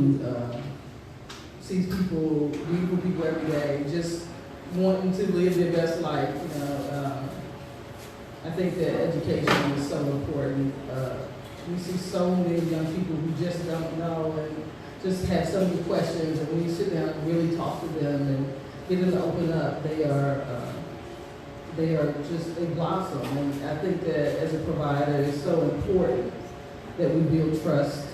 sees people, beautiful people every day, just wanting to live their best life, I think that education is so important. We see so many young people who just don't know and just have so many questions, and when you sit down and really talk to them and get them to open up, they are just, they blossom. And I think that as a provider, it's so important that we build trust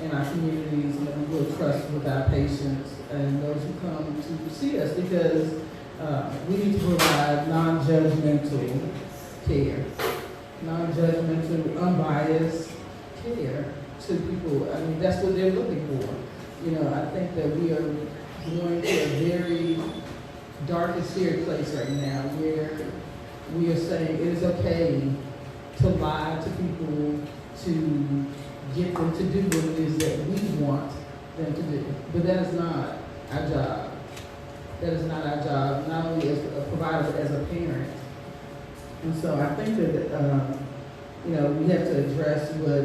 in our communities and that we build trust with our patients and those who come to see us, because we need to provide non-judgmental care, non-judgmental, unbiased care to people. I mean, that's what they're looking for. I think that we are going to a very dark and scary place right now where we are saying it is okay to lie to people to get them to do what it is that we want them to do. But that is not our job. That is not our job, not only as a provider, but as a parent. And so I think that, we have to address what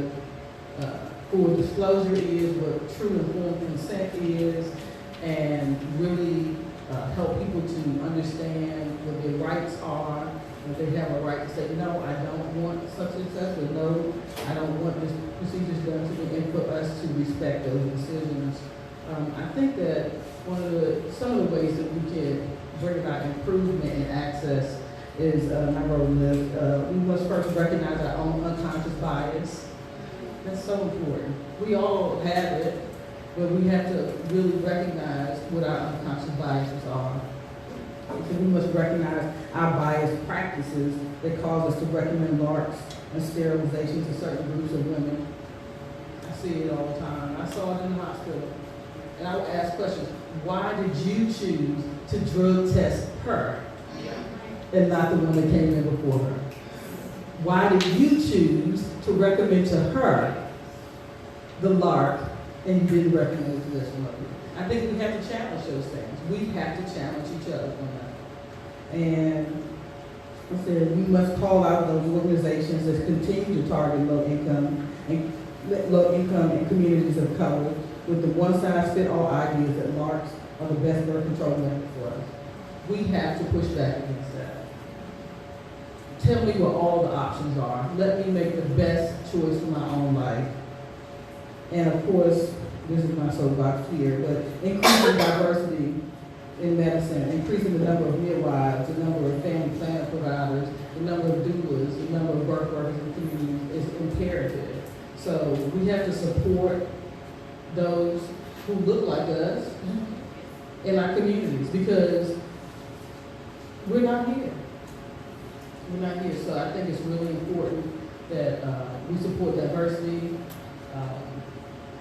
full disclosure is, what true informed consent is, and really help people to understand what their rights are, that they have a right to say, no, I don't want such and such, or no, I don't want this procedures done to me, and for us to respect those decisions. I think that some of the ways that we can bring about improvement in access is my role list. We must first recognize our own unconscious bias. That's so important. We all have it, but we have to really recognize what our unconscious biases are. So we must recognize our biased practices that cause us to recommend LARCs and sterilization to certain groups of women. I see it all the time. I saw it in the hospital. And I would ask questions. Why did you choose to drug test her and not the one that came in before her? Why did you choose to recommend to her the LARC and you didn't recommend it to this one? I think we have to challenge those things. We have to challenge each other on that. And I said we must call out those organizations that continue to target low income and communities of color with the one-size-fits-all ideas that LARCs are the best birth control method for us. We have to push back against that. tell me what all the options are. Let me make the best choice for my own life. And of course, this is my soapbox here, but increasing diversity in medicine, increasing the number of midwives, the number of family planning providers, the number of doulas, the number of birth workers in communities is imperative. So we have to support those who look like us in our communities because we're not here. We're not here. So I think it's really important that we support diversity.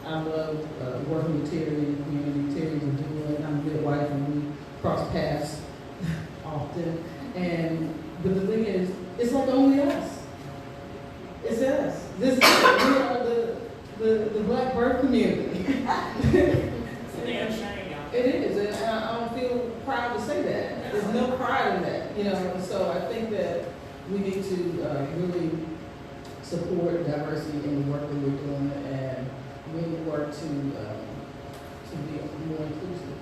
I love working with Terry in the community. Terry's a doula, and I'm a midwife, and we cross paths often. But the thing is, it's like only us. It's us. This is the Black birth community. It's a damn shame, y'all. It is, and I don't feel proud to say that. There's no pride in that, you know. So I think that we need to really support diversity in the work that we're doing and really work to be more inclusive.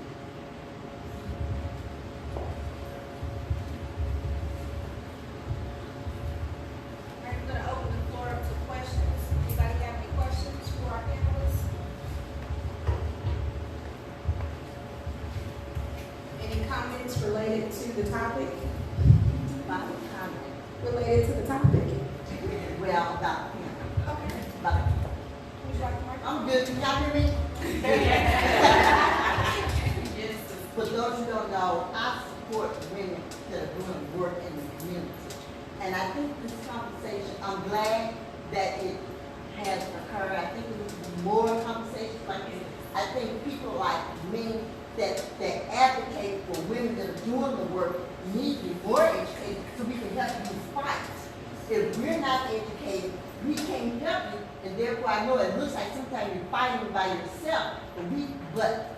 I'm going to open the floor up to questions. Anybody have any questions for our panelists? Any comments related to the topic? My comment. Related to the topic? Well, about him. Okay. But Would you like to mark? I'm good. Can y'all hear me? For those who don't know, I support women that are doing work in the community. And I think this conversation, I'm glad that it has occurred. I think we need more conversations like this. I think people like me that advocate for women that are doing the work need to be more educated so we can help you fight. If we're not educated, we can't help you, and therefore I know it looks like sometimes you're fighting by yourself, but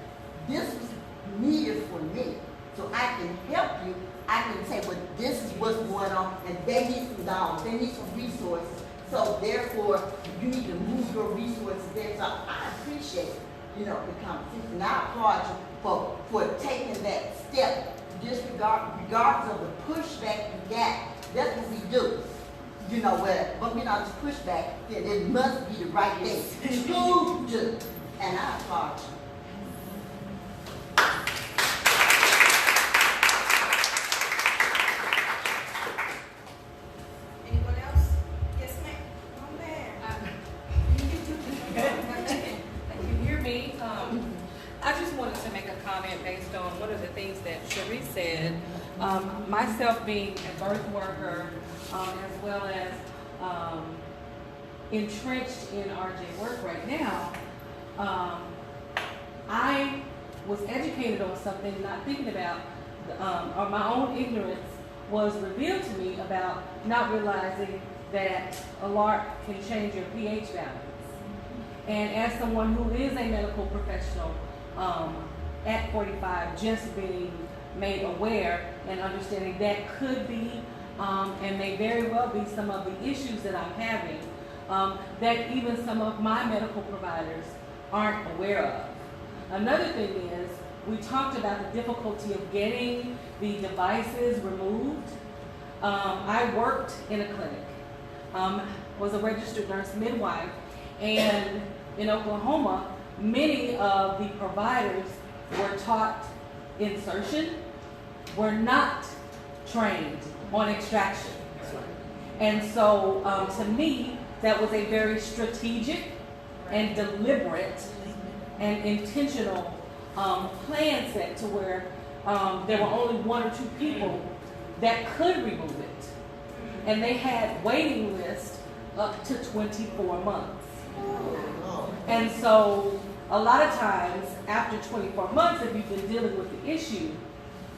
this was needed for me. So I can help you. I can say, well, this is what's going on, and they need some dollars, they need some resources. So therefore, you need to move your resources there. So I appreciate, the conversation. And I applaud you for taking that step, regardless of the pushback you got. That's what we do. But we not just pushback, then it must be the right thing to do. And I applaud you. Anyone else? Yes, ma'am. Come on there. You hear me? I just wanted to make a comment based on one of the things that Cherie said. Myself being a birth worker, as well as entrenched in RJ work right now, I was educated on something, not thinking about, or my own ignorance was revealed to me about not realizing that a LARC can change your pH balance. And as someone who is a medical professional, at 45, just being made aware and understanding that could be and may very well be some of the issues that I'm having that even some of my medical providers aren't aware of. Another thing is, we talked about the difficulty of getting the devices removed. I worked in a clinic, was a registered nurse midwife, and in Oklahoma, many of the providers were taught insertion, were not trained on extraction. And so to me, that was a very strategic and deliberate and intentional plan set to where there were only one or two people that could remove it. And they had waiting lists up to 24 months. And so a lot of times after 24 months, if you've been dealing with the issue,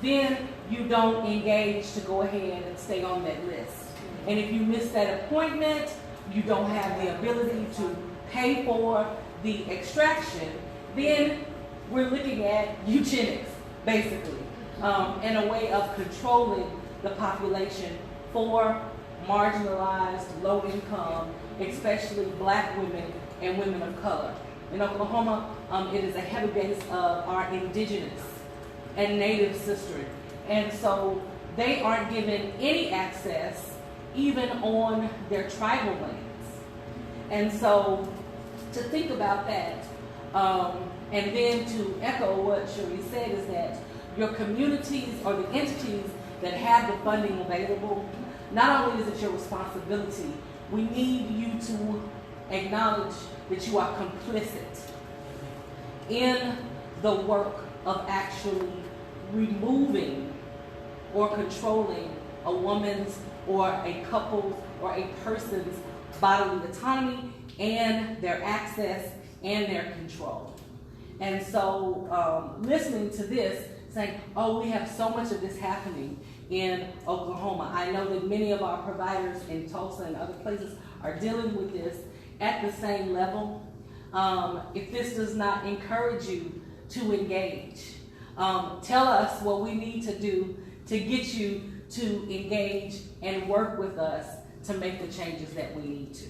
then you don't engage to go ahead and stay on that list. And if you miss that appointment, you don't have the ability to pay for the extraction, then we're looking at eugenics, basically, and a way of controlling the population for marginalized, low income, especially Black women and women of color. In Oklahoma, it is a heavy base of our indigenous and native sisters. And so they aren't given any access even on their tribal lands. And so to think about that, and then to echo what Cherie said, is that your communities or the entities that have the funding available, not only is it your responsibility, we need you to acknowledge that you are complicit in the work of actually removing or controlling a woman's or a couple's or a person's bodily autonomy and their access and their control. And so listening to this, saying, oh, we have so much of this happening in Oklahoma. I know that many of our providers in Tulsa and other places are dealing with this at the same level. If this does not encourage you to engage, tell us what we need to do to get you to engage and work with us to make the changes that we need to.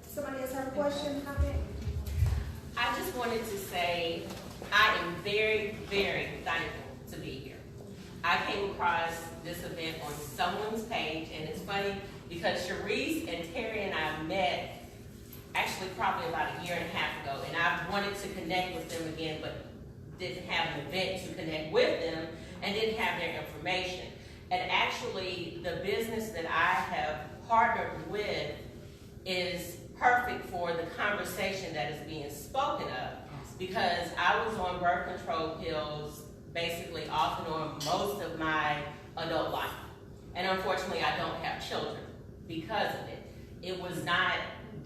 Somebody else have a question, comment? I just wanted to say I am very, very thankful to be here. I came across this event on someone's page, and it's funny because Sharice and Terry and I met actually probably about a year and a half ago, and I wanted to connect with them again, but didn't have an event to connect with them and didn't have their information. And actually, the business that I have partnered with is perfect for the conversation that is being spoken of, because I was on birth control pills basically off and on most of my adult life. And unfortunately, I don't have children because of it. It was not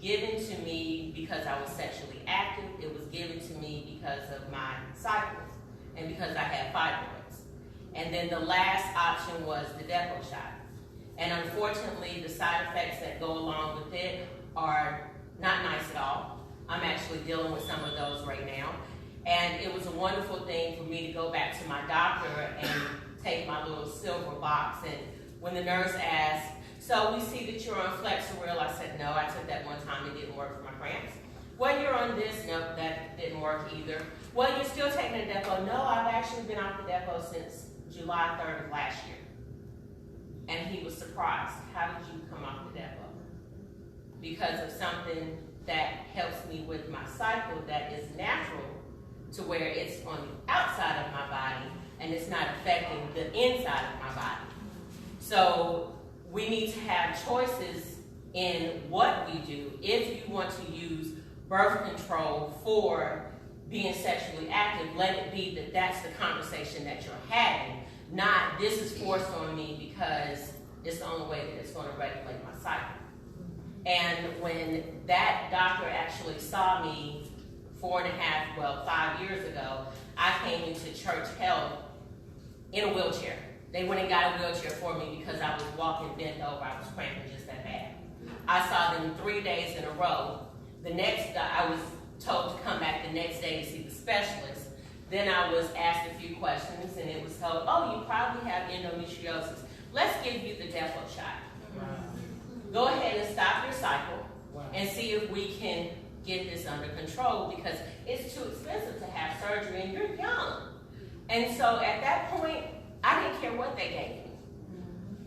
given to me because I was sexually active. It was given to me because of my cycles and because I had fibroids. And then the last option was the Depo shot. And unfortunately, the side effects that go along with it are not nice at all. I'm actually dealing with some of those right now. And it was a wonderful thing for me to go back to my doctor and take my little silver box. And when the nurse asked, so we see that you're on Flexeril, I said, no, I took that one time, it didn't work for my cramps. Well, you're on this, no, that didn't work either. Well, you're still taking a Depo. No, I've actually been off the Depo since July 3rd of last year. And he was surprised. How did you come off the Depo? Because of something that helps me with my cycle that is natural to where it's on the outside of my body and it's not affecting the inside of my body. So we need to have choices in what we do. If you want to use birth control for being sexually active, let it be that that's the conversation that you're having, not this is forced on me because it's the only way that it's going to regulate my cycle. And when that doctor actually saw me 5 years ago, I came into Church Health in a wheelchair. They went and got a wheelchair for me because I was walking bent over. I was cramping just that bad. I saw them 3 days in a row. The next day, I was told to come back the next day to see the specialist. Then I was asked a few questions, and it was told, oh, you probably have endometriosis. Let's give you the Depo shot. Wow. Go ahead and stop your cycle and see if we can get this under control, because it's too expensive to have surgery and you're young. And so at that point, I didn't care what they gave me.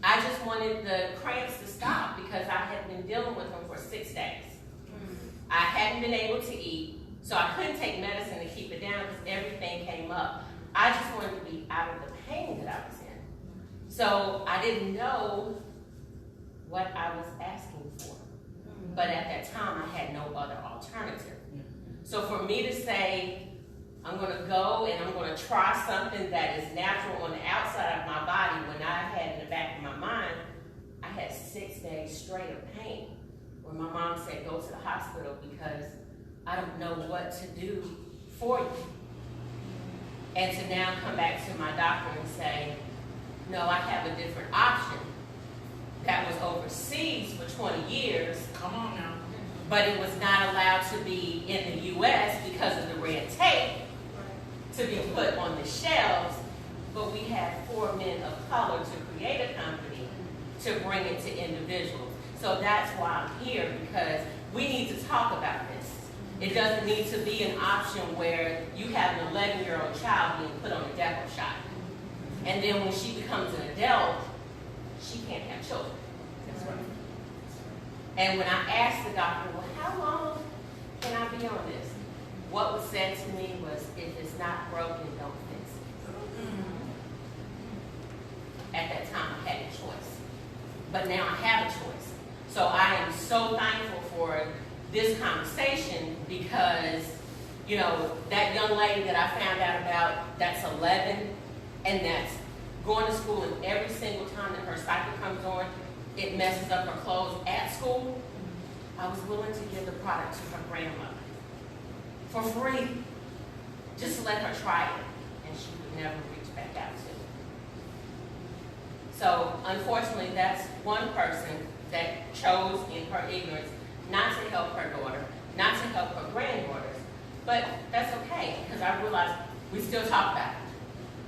I just wanted the cramps to stop because I had been dealing with them for 6 days. I hadn't been able to eat, so I couldn't take medicine to keep it down because everything came up. I just wanted to be out of the pain that I was in. So I didn't know what I was asking for. But at that time, I had no other alternative. So for me to say, I'm going to go and I'm going to try something that is natural on the outside of my body, when I had in the back of my mind, I had 6 days straight of pain. When my mom said, go to the hospital because I don't know what to do for you. And to now come back to my doctor and say, no, I have a different option. That was overseas for 20 years. Come on now. But it was not allowed to be in the U.S. because of the red tape to be put on the shelves. But we had 4 men of color to create a company to bring it to individuals. So that's why I'm here, because we need to talk about this. It doesn't need to be an option where you have an 11-year-old child being put on a DEPO shot. And then when she becomes an adult, she can't have children. That's right. And when I asked the doctor, well, how long can I be on this? What was said to me was, if it's not broken, don't fix it. At that time, I had a choice. But now I have a choice. So I am so thankful for this conversation because, you know, that young lady that I found out about, that's 11, and that's going to school, and every single time that her cycle comes on, it messes up her clothes at school. I was willing to give the product to her grandmother for free, just to let her try it, and she would never reach back out to it. So unfortunately, that's one person that chose in her ignorance not to help her daughter, not to help her granddaughters. But that's okay, because I realized we still talk about it.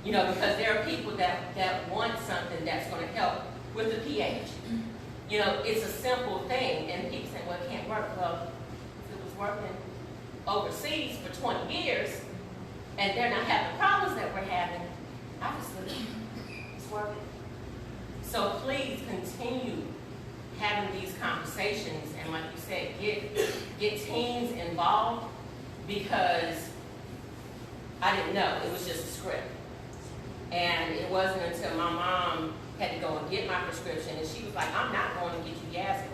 You know, because there are people that want something that's going to help with the pH. You know, it's a simple thing, and people say, well, it can't work. Well, if it was working overseas for 20 years, and they're not having the problems that we're having, obviously, it's working. So please continue having these conversations, and like you said, get teens involved, because I didn't know. It was just a script. And it wasn't until my mom had to go and get my prescription, and she was like, I'm not going to get you Yasmin.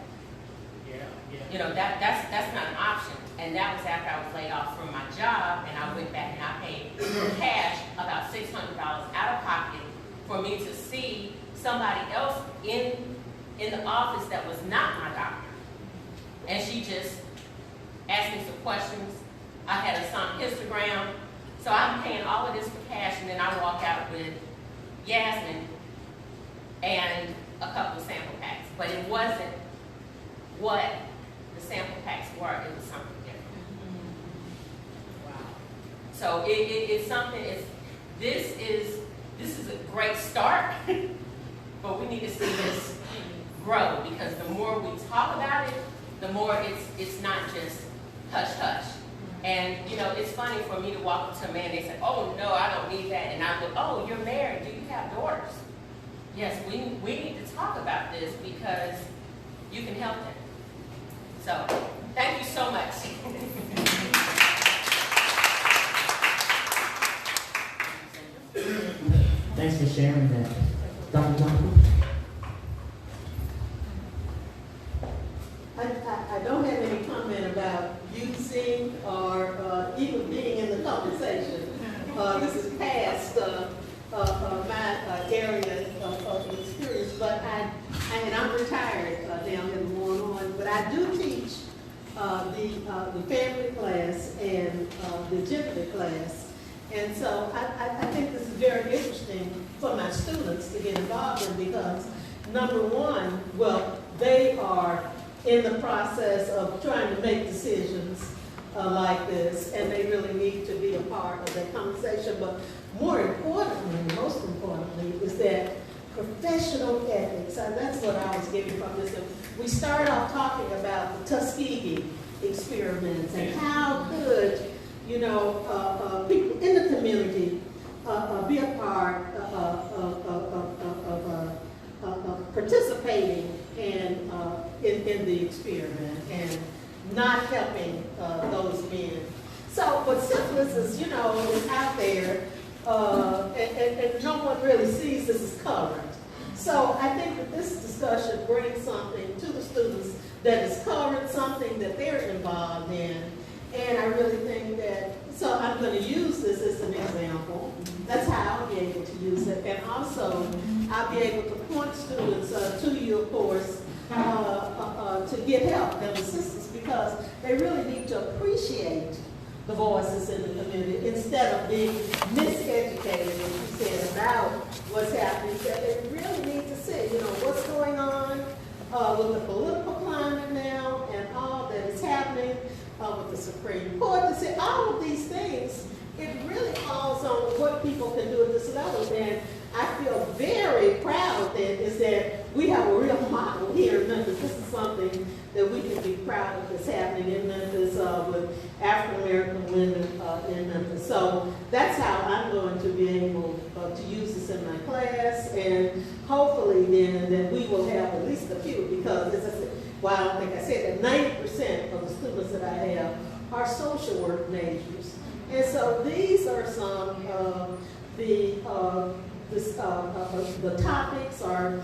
You know, that's not an option. And that was after I was laid off from my job, and I went back and I paid cash about $600 out of pocket for me to see somebody else in the office that was not my doctor. And she just asked me some questions. I had a some histogram. So I'm paying all of this for cash, and then I walk out with Yasmin and a couple of sample packs. But it wasn't what the sample packs were. It was something different. Wow. So it's something. This is a great start, but we need to see this grow, because the more we talk about it, the more it's not just hush hush. And, you know, it's funny for me to walk up to a man, they say, oh, no, I don't need that. And I go, oh, you're married. Do you have daughters? Yes, we need to talk about this, because you can help them. So, thank you so much. Thanks for sharing that. Dr. Johnson? I don't have any comment about using or even being in the conversation. This is past my area of experience, but I'm retired now, I'm going on, but I do teach the family class and the gender class. And so I think this is very interesting for my students to get involved in, because number one, well, they are in the process of trying to make decisions like this, and they really need to be a part of that conversation. But more importantly, most importantly, is that professional ethics, and that's what I was getting from this. We started off talking about the Tuskegee experiments and how could, you know, people in the community be a part of participating in the experiment and not helping those men. So what syphilis is, you know, is out there, and no one really sees this as current. So I think that this discussion brings something to the students that is current, something that they're involved in. And I really think that, so I'm going to use this as an example. That's how I'll be able to use it. And also, I'll be able to point students to you, of course, to get help and assistance, because they really need to appreciate the voices in the community instead of being miseducated, as you said, about what's happening. That they really need to see, you know, what's going on with the political climate now and all that is happening with the Supreme Court. To see all of these things, it really falls on what people can do at this level. And I feel very proud that we have a real model here in Memphis. This is something that we can be proud of that's happening in Memphis with African American women in Memphis. So that's how I'm going to be able to use this in my class, and hopefully then that we will have at least a few, because as I said, well, I don't think I said that 90% of the students that I have are social work majors. And so these are some of the topics, or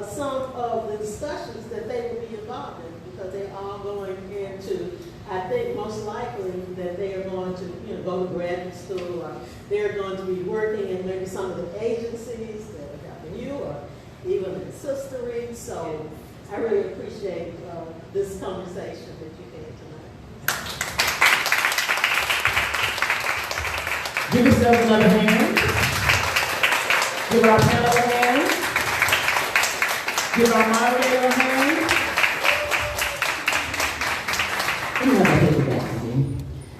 some of the discussions that they will be involved in, because they're all going into, I think most likely that they are going to, go to graduate school, or they're going to be working in maybe some of the agencies that are helping you, or even in Sister Reach. So I really appreciate this conversation that you had tonight. Give yourselves another hand. Give our panel a hand. Give our moderator a hand.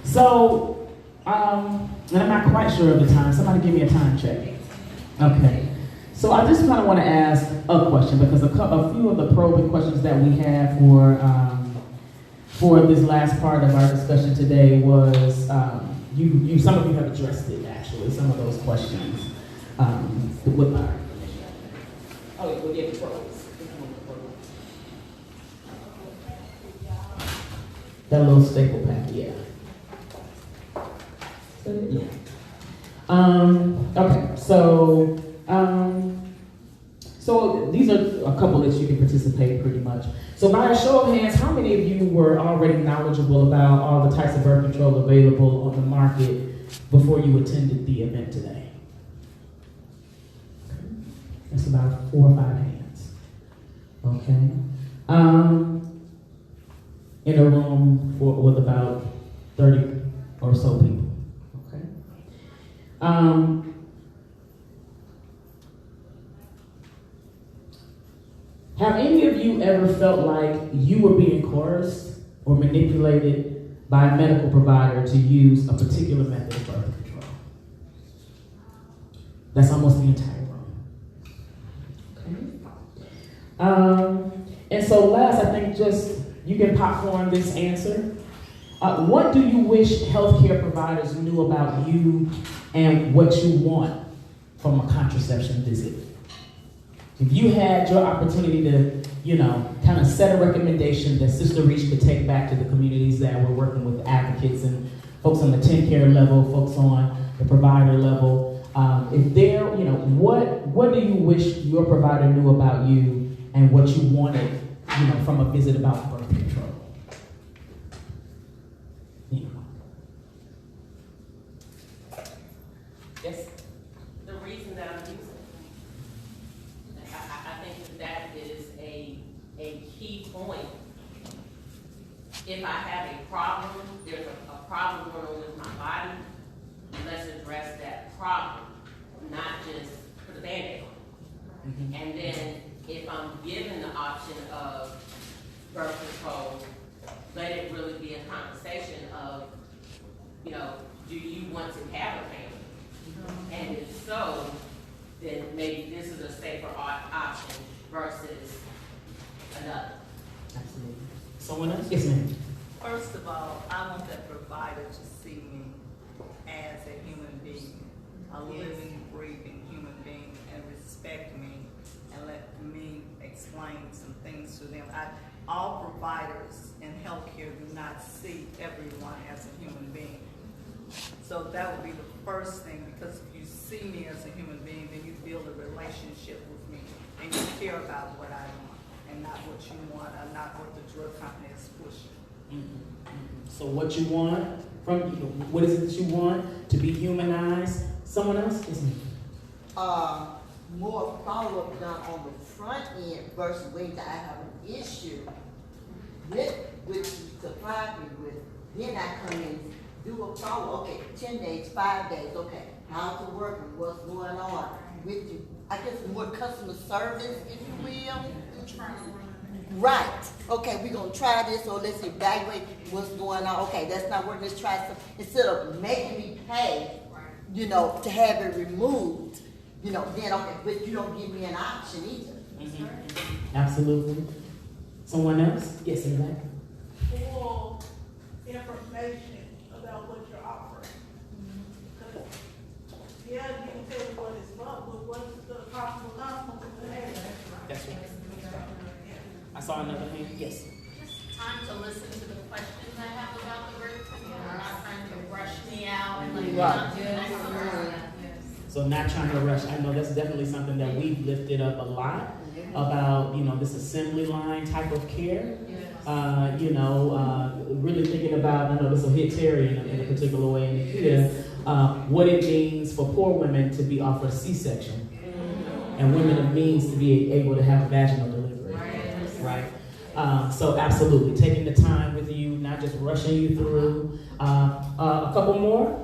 So, and I'm not quite sure of the time. Somebody give me a time check. Okay. So I just kind of want to ask a question, because a few of the probing questions that we had for this last part of our discussion today was, some of you have addressed it actually, some of those questions with our, we'll get the probes. That little staple pack, yeah. Yeah. Okay, so these are a couple that you can participate pretty much. So by a show of hands, how many of you were already knowledgeable about all the types of birth control available on the market before you attended the event today? Okay. That's about 4 or 5 hands. Okay. In a room with about 30 or so people. Okay. Have any of you ever felt like you were being coerced or manipulated by a medical provider to use a particular method of birth control? That's almost the entire room. Okay. And so last, I think just you can popcorn this answer. What do you wish healthcare providers knew about you and what you want from a contraception visit? If you had your opportunity to, kind of set a recommendation that Sister Reach could take back to the communities that we're working with, advocates and folks on the TennCare level, folks on the provider level, if they're, what do you wish your provider knew about you and what you wanted, from a visit about birth control? Yes? The reason that I'm using it, I think that is a key point. If I have a problem, there's a problem going on with my body, let's address that problem, not just put a Band-Aid on it. Mm-hmm. And then if I'm given the option of birth control, let it really be a conversation of, do you want to have a family? Mm-hmm. And if so, then maybe this is a safer option versus another. Absolutely. Someone else? Yes, ma'am. First of all, I want that provider to see me as a human being, a living, breathing human being, and respect me and let me explain some things to them. All providers in healthcare do not see everyone as a human being. So that would be the first thing, because if you see me as a human being, then you build a relationship with me and you care about what I want and not what you want or not what the drug company is pushing. Mm-hmm. So what you want from you, what is it that you want to be humanized? Someone else? Yes, ma'am. More follow-up done on the front end versus ways that I have an issue with you supply me with. Then I come in, do a follow, okay, 10 days, 5 days, okay, how's it working, what's going on with you? I guess more customer service, if you will. Right, okay, we're gonna try this, or let's evaluate what's going on. Okay, that's not working, let's try some, instead of making me pay, to have it removed, then okay, but you don't give me an option either. Mm-hmm. Absolutely. Someone else? Yes, in the back. Full information saw another hand. Yes. Just time to listen to the questions I have about the birth control. Not trying to rush me out and like not do the next one. So not trying to rush. I know that's definitely something that we've lifted up a lot about, this assembly line type of care. Really thinking about, I know this will hit Terry in a particular way in here, what it means for poor women to be offered a C-section and women it means to be able to have a vaginal delivery, right? So absolutely, taking the time with you, not just rushing you through. A couple more.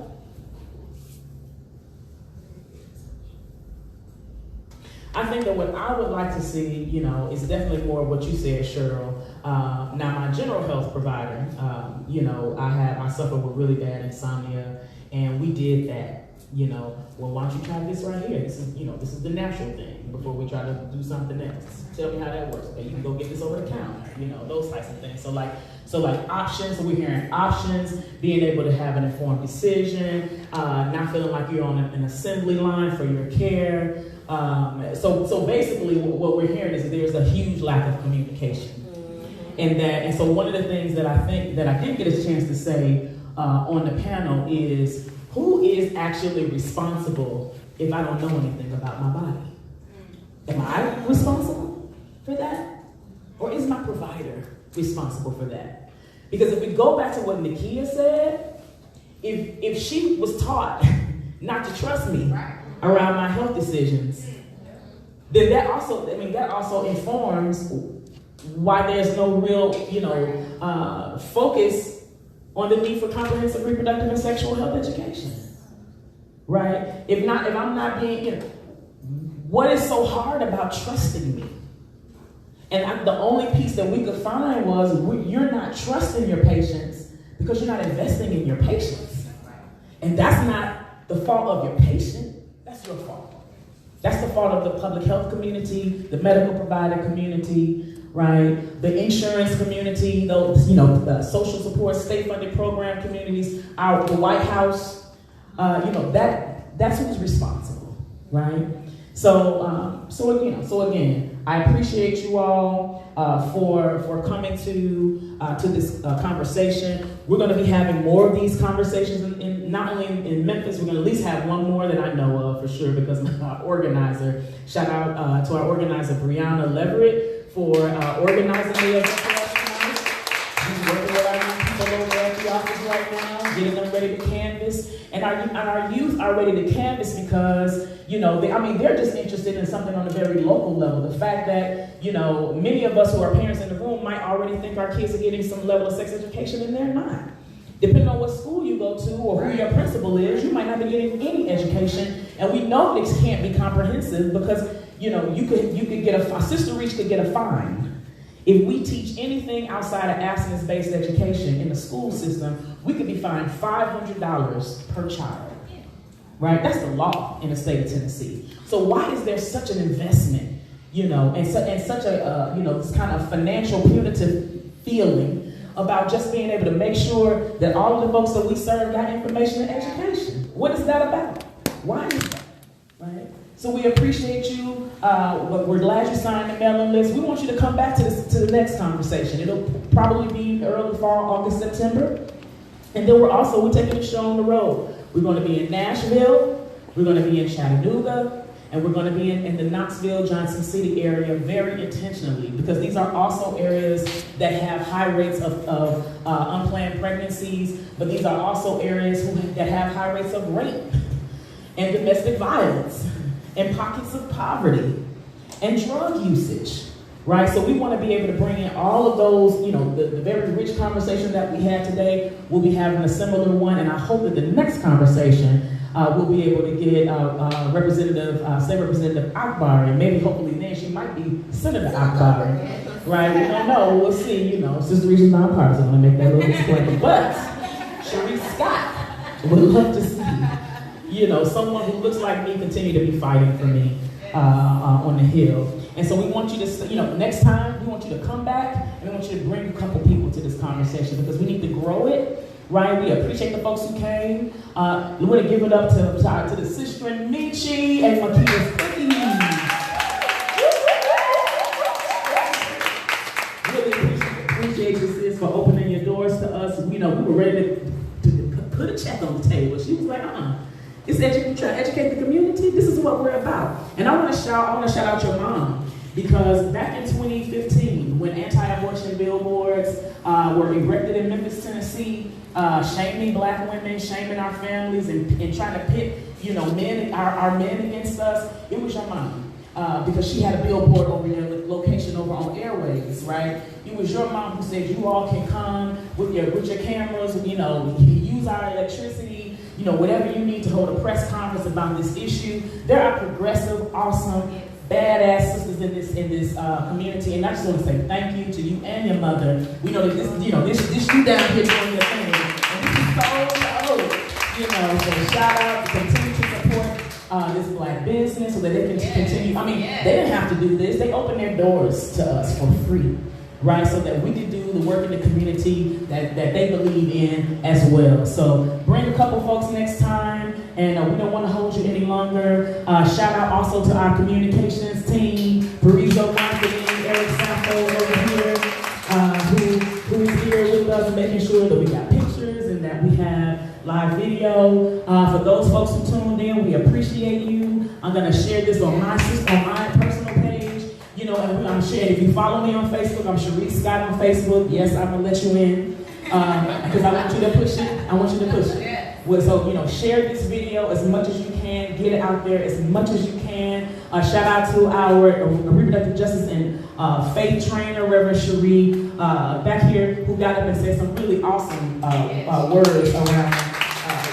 I think that what I would like to see, is definitely more of what you said, Cheryl. Now, my general health provider, I suffer with really bad insomnia, and we did that. Well, why don't you try this right here? This is the natural thing before we try to do something else. Tell me how that works. Okay, you can go get this over the counter. Those types of things. So like options. So we're hearing options, being able to have an informed decision, not feeling like you're on an assembly line for your care. So basically, what we're hearing is that there's a huge lack of communication, and so one of the things that I think that I didn't get a chance to say on the panel is who is actually responsible if I don't know anything about my body? Am I responsible for that, or is my provider responsible for that? Because if we go back to what Nakia said, if she was taught not to trust me around my health decisions, then that also informs why there's no real, focus on the need for comprehensive reproductive and sexual health education, right? If I'm not being, what is so hard about trusting me? And the only piece that we could find was you're not trusting your patients because you're not investing in your patients. And that's not the fault of your patient, that's your fault. That's the fault of the public health community, the medical provider community, right? The insurance community, those, the social support, state-funded program communities, the White House, that's who's responsible, right? So again, I appreciate you all for coming to this conversation. We're going to be having more of these conversations not only in Memphis. We're going to at least have one more that I know of for sure, because my organizer, shout out to our organizer Brianna Leverett for organizing the event for us tonight. She's working with our young people over at the office right now, getting them ready to canvas. And our youth are ready to canvas because, they're just interested in something on a very local level. The fact that, many of us who are parents in the room might already think our kids are getting some level of sex education, and they're not. Depending on what school you go to or who your principal is, you might not be getting any education. And we know this can't be comprehensive because, you could get Sister Reach could get a fine. If we teach anything outside of abstinence-based education in the school system, we could be fined $500 per child, right? That's the law in the state of Tennessee. So why is there such an investment, and such a, this kind of financial punitive feeling about just being able to make sure that all of the folks that we serve got information and education? What is that about? Why is that, right? So we appreciate you. We're glad you signed the mailing list. We want you to come back to the next conversation. It'll probably be early fall, August, September. And then we're taking the show on the road. We're going to be in Nashville. We're going to be in Chattanooga. And we're going to be in the Knoxville, Johnson City area very intentionally, because these are also areas that have high rates of unplanned pregnancies, but these are also areas that have high rates of rape and domestic violence and pockets of poverty and drug usage, right? So we want to be able to bring in all of those, the very rich conversation that we had today. We'll be having a similar one, and I hope that the next conversation we'll be able to get State Representative Akbar, and maybe hopefully then she might be Senator Akbar, right? We don't know. We'll see. Sister Reach is nonpartisan. I want to make that little disclaimer. But Sharice Scott would love to see, someone who looks like me continue to be fighting for me on the Hill. And so we want you to, next time we want you to come back and we want you to bring a couple people to this conversation because we need to grow it. Right, we appreciate the folks who came. We want to give it up to the sister Michi and Makia's cookies. ready to put a check on the table. She was like, it's trying to educate the community. This is what we're about. And I want to shout out your mom, because back in 2015, when anti-abortion billboards were erected in Memphis, Tennessee, shaming black women, shaming our families, and trying to pit, men, our men against us, it was your mom. Because she had a billboard over your location over on Airways, right? It was your mom who said you all can come with your cameras, use our electricity, whatever you need to hold a press conference about this issue. There are progressive, awesome, badass sisters in this community, and I just want to say thank you to you and your mother. We know that this you down here doing your thing, and this is so dope, so shout out, continue to support this black business so that they can continue. I mean, they didn't have to do this. They opened their doors to us for free, right? So that we could do the work in the community that they believe in as well. So bring a couple folks next time, and we don't want to hold you any longer. Shout out also to our communications team, Parizo Marketing, Eric Sanfo over here, who's here with us, making sure that we got pictures and that we have live video. For those folks who tuned in, we appreciate you. I'm gonna share this on my personal page. And I'm sharing. If you follow me on Facebook, I'm Sharice Scott on Facebook. Yes, I'm gonna let you in because I want you to push it. I want you to push it. Well, so share this video as much as you can. Get it out there as much as you can. Shout out to our reproductive justice and faith trainer, Reverend Cherie, back here, who got up and said some really awesome words around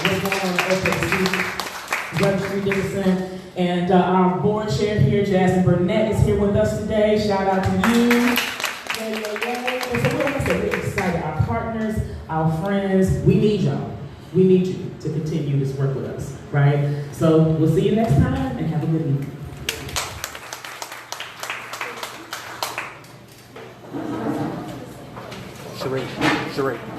what's going on at OKC. Reverend Cherie Dickinson. And our board chair here, Jasmine Burnett, is here with us today. Shout out to you. And so we're excited. Our partners, our friends, we need y'all. We need you to continue this work with us, right? So we'll see you next time, and have a good evening. Sheree.